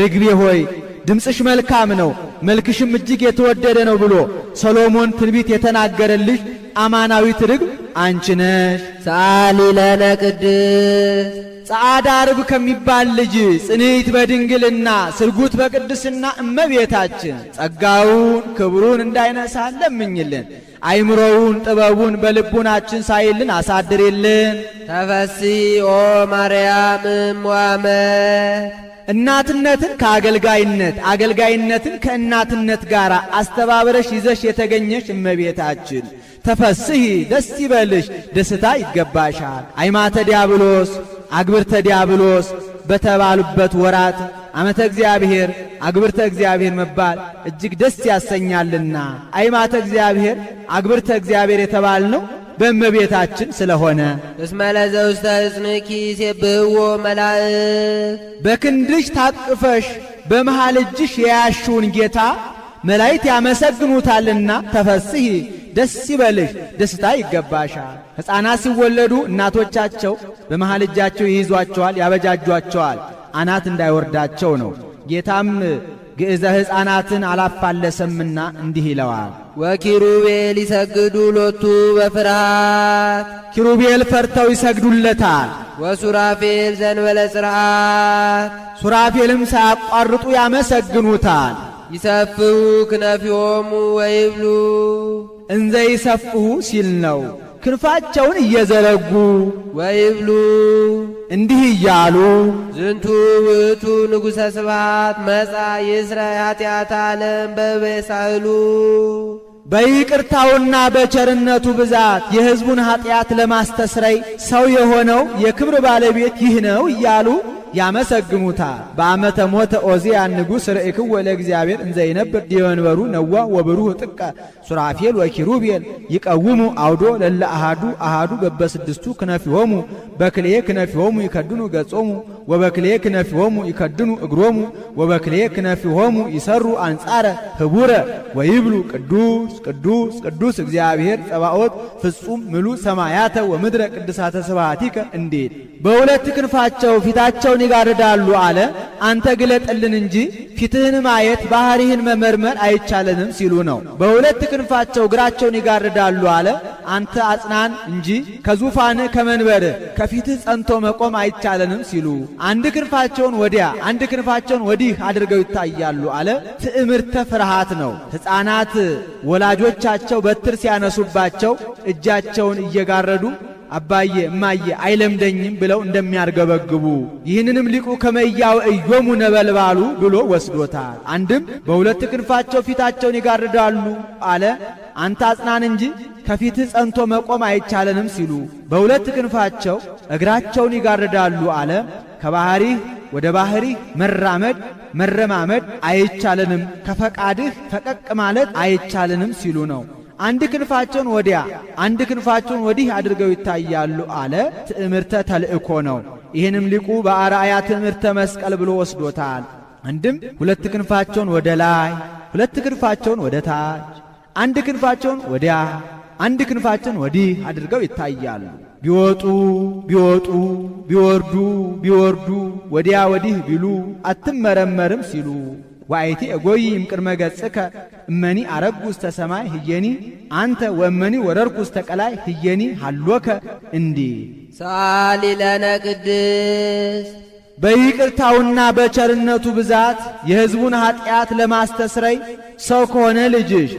ርግቤ ሆይ ድምፅሽ መልካም ነው መልክሽም እጅግ የተወደደ ነው ብሎ ሰሎሞን ትንቢት የተናገረልሽ አማናዊት ርግብ አንቺ ነሽ። ሰአሊ ለነ ቅድስት ጸዓዳ ርግብ ከሚባል ልጅ ጽንዕት በድንግልና ስርጉት በቅድስና እመቤታችን ጸጋውን ክብሩን እንዳይነሳ ለምኝልን። አይምሮውን ጥበቡን በልቡናችን ሳይልን አሳድርልን። ተፈሲ ኦ ማርያም እምዋመ እናትነትን ከአገልጋይነት አገልጋይነትን ከእናትነት ጋር አስተባብረሽ ይዘሽ የተገኘሽ እመቤታችን ተፈስሒ ደስ ይበልሽ ደስታ ይገባሻል። አይማተ ዲያብሎስ አግብርተ ዲያብሎስ በተባሉበት ወራት ዓመተ እግዚአብሔር አግብርተ እግዚአብሔር መባል እጅግ ደስ ያሰኛልና አይማተ እግዚአብሔር አግብርተ እግዚአብሔር የተባልነው በእመቤታችን ስለሆነ እስመ ለዘውስተ እጽንኪ ይሴብሕዎ መላእክት በክንድሽ ታቅፈሽ በመሃል እጅሽ የያሽውን ጌታ መላእክት ያመሰግኑታልና ተፈስሒ ደስ ይበልሽ ደስታ ይገባሻል። ሕፃናት ሲወለዱ እናቶቻቸው በመሃል እጃቸው ይይዟቸዋል ያበጃጇቸዋል አናት እንዳይወርዳቸው ነው። ጌታም ግዕዘ ሕፃናትን አላፋለሰምና እንዲህ ይለዋል። ወኪሩቤል ይሰግዱ ሎቱ በፍርሃት ኪሩቤል ፈርተው ይሰግዱለታል። ወሱራፌል ዘንበለ ጽርዓት ሱራፌልም ሳያቋርጡ ያመሰግኑታል። ይሰፍሑ ክነፊሆሙ ወይብሉ እንዘ ይሰፍሑ ሲል ነው። ክንፋቸውን እየዘረጉ ወይብሉ እንዲህ እያሉ ዝንቱ ውእቱ ንጉሠ ስብሐት መጻ ይስረይ ኃጢአተ ዓለም በበሳህሉ በይቅርታውና በቸርነቱ ብዛት የሕዝቡን ኃጢአት ለማስተስረይ ሰው የሆነው የክብር ባለቤት ይህ ነው እያሉ ያመሰግኑታል። በዓመተ ሞተ ዖዝያን ንጉሥ ርእይክዎ ለእግዚአብሔር እንዘ ይነብር ዲበ መንበሩ ነዋ ወብሩህ ጥቀ ሱራፌል ወኪሩቤል ይቀውሙ አውዶ ለለ አሃዱ አሃዱ በበስድስቱ ክነፊሆሙ በክልኤ ክነፊሆሙ ይከድኑ ገጾሙ ወበክልኤ ክነፊሆሙ ይከድኑ እግሮሙ ወበክልኤ ክነፊሆሙ ይሰሩ አንጻረ ህቡረ ወይብሉ ቅዱስ ቅዱስ ቅዱስ እግዚአብሔር ጸባኦት ፍጹም ምሉ ሰማያተ ወምድረ ቅድሳተ ስብሐቲከ እንዴት በሁለት ክንፋቸው ፊታቸውን ይጋርዳሉ አለ። አንተ ግለጥልን እንጂ ፊትህን ማየት ባህሪህን መመርመር አይቻለንም ሲሉ ነው። በሁለት ክንፋቸው እግራቸውን ይጋርዳሉ አለ። አንተ አጽናን እንጂ ከዙፋንህ ከመንበርህ ከፊትህ ጸንቶ መቆም አይቻለንም ሲሉ አንድ ክንፋቸውን ወዲያ አንድ ክንፋቸውን ወዲህ አድርገው ይታያሉ አለ። ትዕምርተ ፍርሃት ነው። ሕፃናት ወላጆቻቸው በትር ሲያነሱባቸው እጃቸውን እየጋረዱ አባዬ እማዬ አይለምደኝም ብለው እንደሚያርገበግቡ ይህንንም ሊቁ ከመያው እዮሙ ነበልባሉ ብሎ ወስዶታል። አንድም በሁለት ክንፋቸው ፊታቸውን ይጋርዳሉ አለ። አንተ አጽናን እንጂ ከፊትህ ጸንቶ መቆም አይቻለንም ሲሉ በሁለት ክንፋቸው እግራቸውን ይጋርዳሉ አለ። ከባህሪህ ወደ ባህሪህ መራመድ መረማመድ አይቻለንም፣ ከፈቃድህ ፈቀቅ ማለት አይቻለንም ሲሉ ነው። አንድ ክንፋቸውን ወዲያ አንድ ክንፋቸውን ወዲህ አድርገው ይታያሉ አለ። ትዕምርተ ተልእኮ ነው። ይህንም ሊቁ በአርአያ ትዕምርተ መስቀል ብሎ ወስዶታል። አንድም ሁለት ክንፋቸውን ወደ ላይ ሁለት ክንፋቸውን ወደ ታች አንድ ክንፋቸውን ወዲያ አንድ ክንፋቸውን ወዲህ አድርገው ይታያሉ። ቢወጡ ቢወጡ ቢወርዱ ቢወርዱ ወዲያ ወዲህ ቢሉ አትመረመርም ሲሉ ዋይቲ እጎይ እምቅድመ ገጽከ እመኒ አረጉ ውስተ ሰማይ ህየኒ አንተ ወእመኒ ወረርኩ ውስተ ቀላይ ህየኒ ሃሎከ እንዲህ ሰአሊ ለነ ቅድስት በይቅርታውና በቸርነቱ ብዛት የሕዝቡን ኃጢአት ለማስተስረይ ሰው ከሆነ ልጅሽ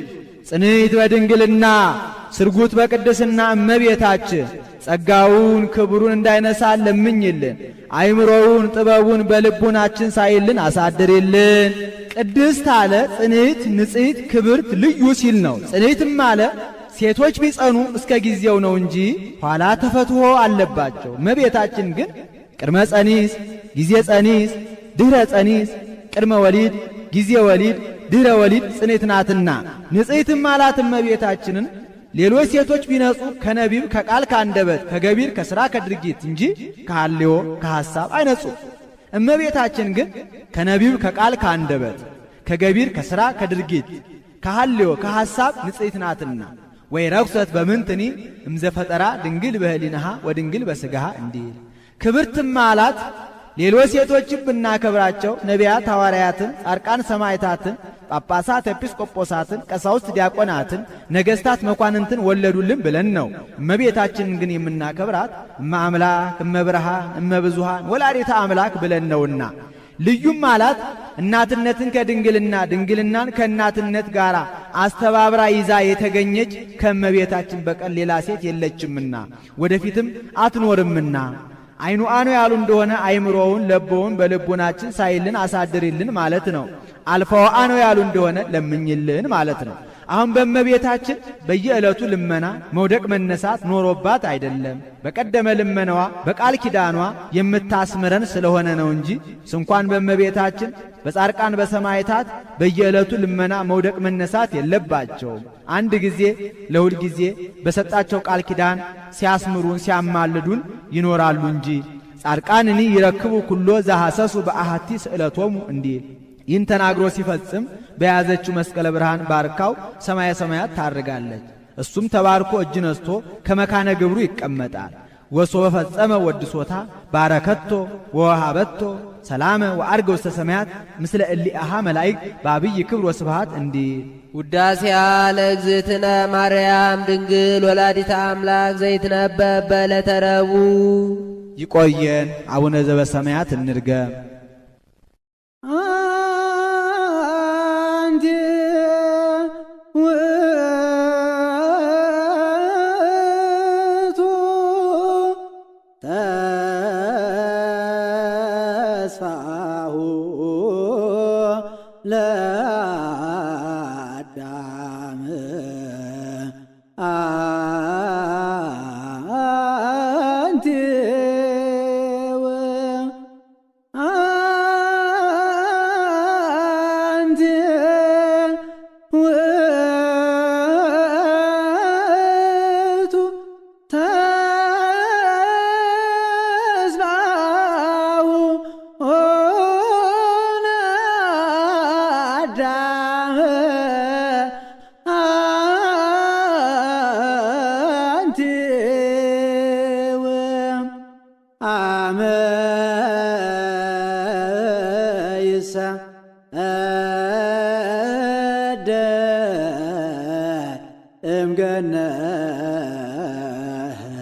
ጽንዕት በድንግልና ስርጉት በቅድስና እመቤታችን ጸጋውን ክብሩን እንዳይነሳ ለምኝልን። አይምሮውን ጥበቡን በልቡናችን ሳይልን አሳድርልን። ቅድስት አለ ጽንዕት ንጽሕት ክብርት ልዩ ሲል ነው። ጽንዕትም አለ ሴቶች ቢጸኑ እስከ ጊዜው ነው እንጂ ኋላ ተፈትሖ አለባቸው። እመቤታችን ግን ቅድመ ጸኒስ፣ ጊዜ ጸኒስ፣ ድኅረ ጸኒስ፣ ቅድመ ወሊድ፣ ጊዜ ወሊድ፣ ድኅረ ወሊድ ጽኔት ናትና ንጽሕትም አላት እመቤታችንን። ሌሎች ሴቶች ቢነጹ ከነቢብ ከቃል ከአንደበት ከገቢር ከሥራ ከድርጊት እንጂ ከሐልዮ ከሐሳብ አይነጹም። እመቤታችን ግን ከነቢብ ከቃል ከአንደበት ከገቢር ከሥራ ከድርጊት ከሐልዮ ከሐሳብ ንጽሕት ናትና ወይ ረኩሰት በምንትኒ እምዘፈጠራ ድንግል በህሊናሃ ወድንግል በሥጋሃ እንዲል ክብርትም አላት። ሌሎች ሴቶችም ብናከብራቸው ነቢያት ሐዋርያትን፣ ጻድቃን ሰማዕታትን፣ ጳጳሳት ኤጲስቆጶሳትን፣ ቀሳውስት ዲያቆናትን፣ ነገሥታት መኳንንትን ወለዱልን ብለን ነው። እመቤታችንን ግን የምናከብራት እመ አምላክ እመ ብርሃን እመ ብዙኃን ወላዲተ አምላክ ብለን ነውና ልዩም አላት። እናትነትን ከድንግልና ድንግልናን ከእናትነት ጋር አስተባብራ ይዛ የተገኘች ከእመቤታችን በቀር ሌላ ሴት የለችምና ወደፊትም አትኖርምና አይኑ አኖ ያሉ እንደሆነ አይምሮውን ለቦውን በልቡናችን ሳይልን አሳድሪልን ማለት ነው። አልፈው አኖ ያሉ እንደሆነ ለምኝልን ማለት ነው። አሁን በእመቤታችን በየዕለቱ ልመና መውደቅ መነሳት ኖሮባት አይደለም። በቀደመ ልመናዋ በቃል ኪዳኗ የምታስምረን ስለሆነ ነው እንጂ ስንኳን በእመቤታችን በጻድቃን በሰማዕታት በየዕለቱ ልመና መውደቅ መነሳት የለባቸውም። አንድ ጊዜ ለሁል ጊዜ በሰጣቸው ቃል ኪዳን ሲያስምሩን ሲያማልዱን ይኖራሉ እንጂ ጻድቃንኒ ይረክቡ ኩሎ ዘሐሰሱ በአሐቲ ስእለቶሙ እንዲል ይህን ተናግሮ ሲፈጽም በያዘችው መስቀለ ብርሃን ባርካው ሰማየ ሰማያት ታርጋለች። እሱም ተባርኮ እጅ ነስቶ ከመካነ ግብሩ ይቀመጣል። ወሶበ ፈጸመ ወድሶታ ባረከቶ ወወሃበቶ ሰላመ ወዐርገ ውስተ ሰማያት ምስለ እሊአሃ መላእክት በአብይ ክብር ወስብሐት እንዲል ውዳሴያ ለእግዝእትነ ማርያም ድንግል ወላዲተ አምላክ ዘይትነበብ በዕለተ ረቡዕ። ይቆየን። አቡነ ዘበሰማያት እንድገም። ተስፋሁ ለአዳም አንቲ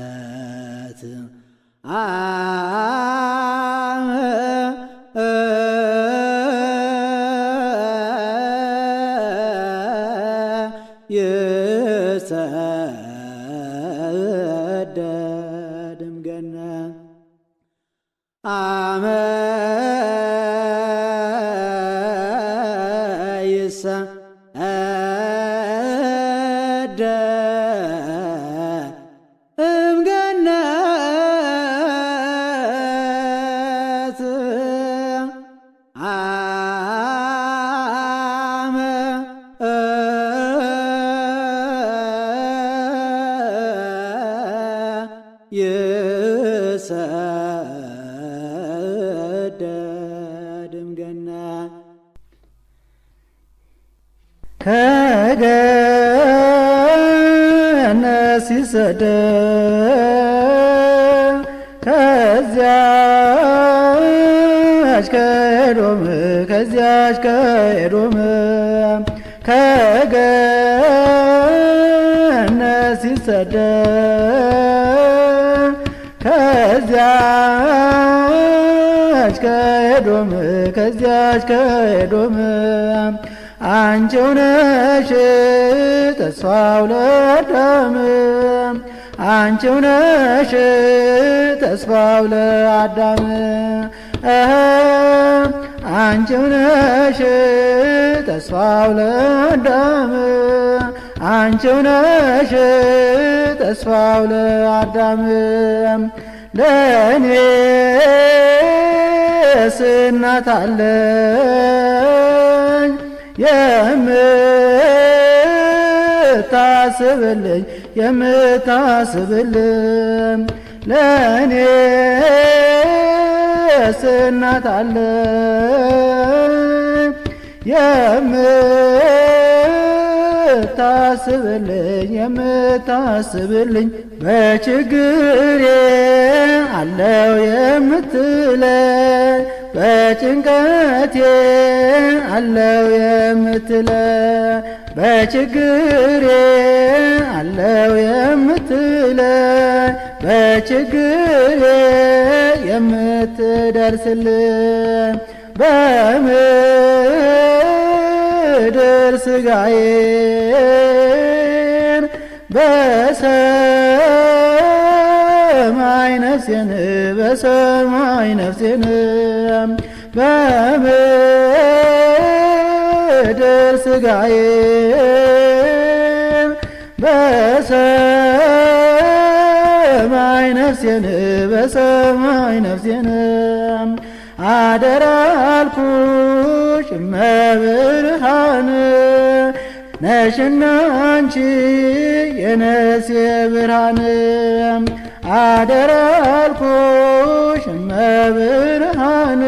እምገነት ይሰደድ እምገነት አመ ይሰደድ እምገነት ከገነት ሲሰደድ ከዚያች ከኤዶም ከገነት ሲሰደድ ከዚያች ከኤዶም አንቺው ነሽ ተስፋው ለአዳም አንቺው ነሽ ተስፋው ለአዳም አንቺው ነሽ ተስፋው ለአዳም አንቺው ነሽ ተስፋው ለአዳም ለእኔስ እናት አለኝ የምታስብልኝ ለእኔስ እናት አለኝ የምታስብልኝ በችግሬ አለው የምትለኝ በጭንቀቴ አለው የምትለኝ በችግሬ አለው የምትለኝ በችግሬ የምትደርስልኝ በምድር ሥጋዬን በሰማይ ነፍሴን በምድር ሥጋዬን በሰማይ ነፍሴን አደራ አልኩሽ እመብርሃን ነሽና አንቺ የነፍሴ ብርሃን አደራ አልኩሽ እመብርሃን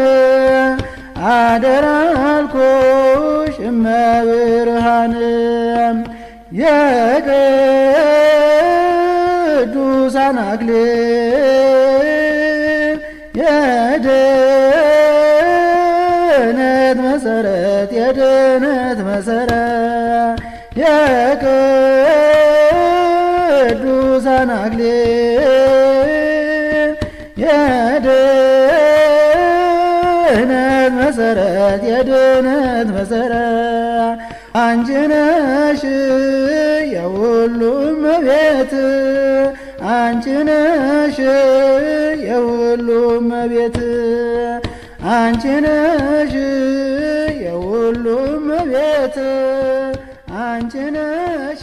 አደራ አልኩሽ እመብርሃን የቅዱሳን አክሊል የድነት መሰረት የቅዱሳን አክሊል የድነት መሰረት አንቺ ነሽ የሁሉም እመቤት አንቺ ነሽ የሁሉም እመቤት አንቺ ነሽ የሁሉም እመቤት አንቺ ነሽ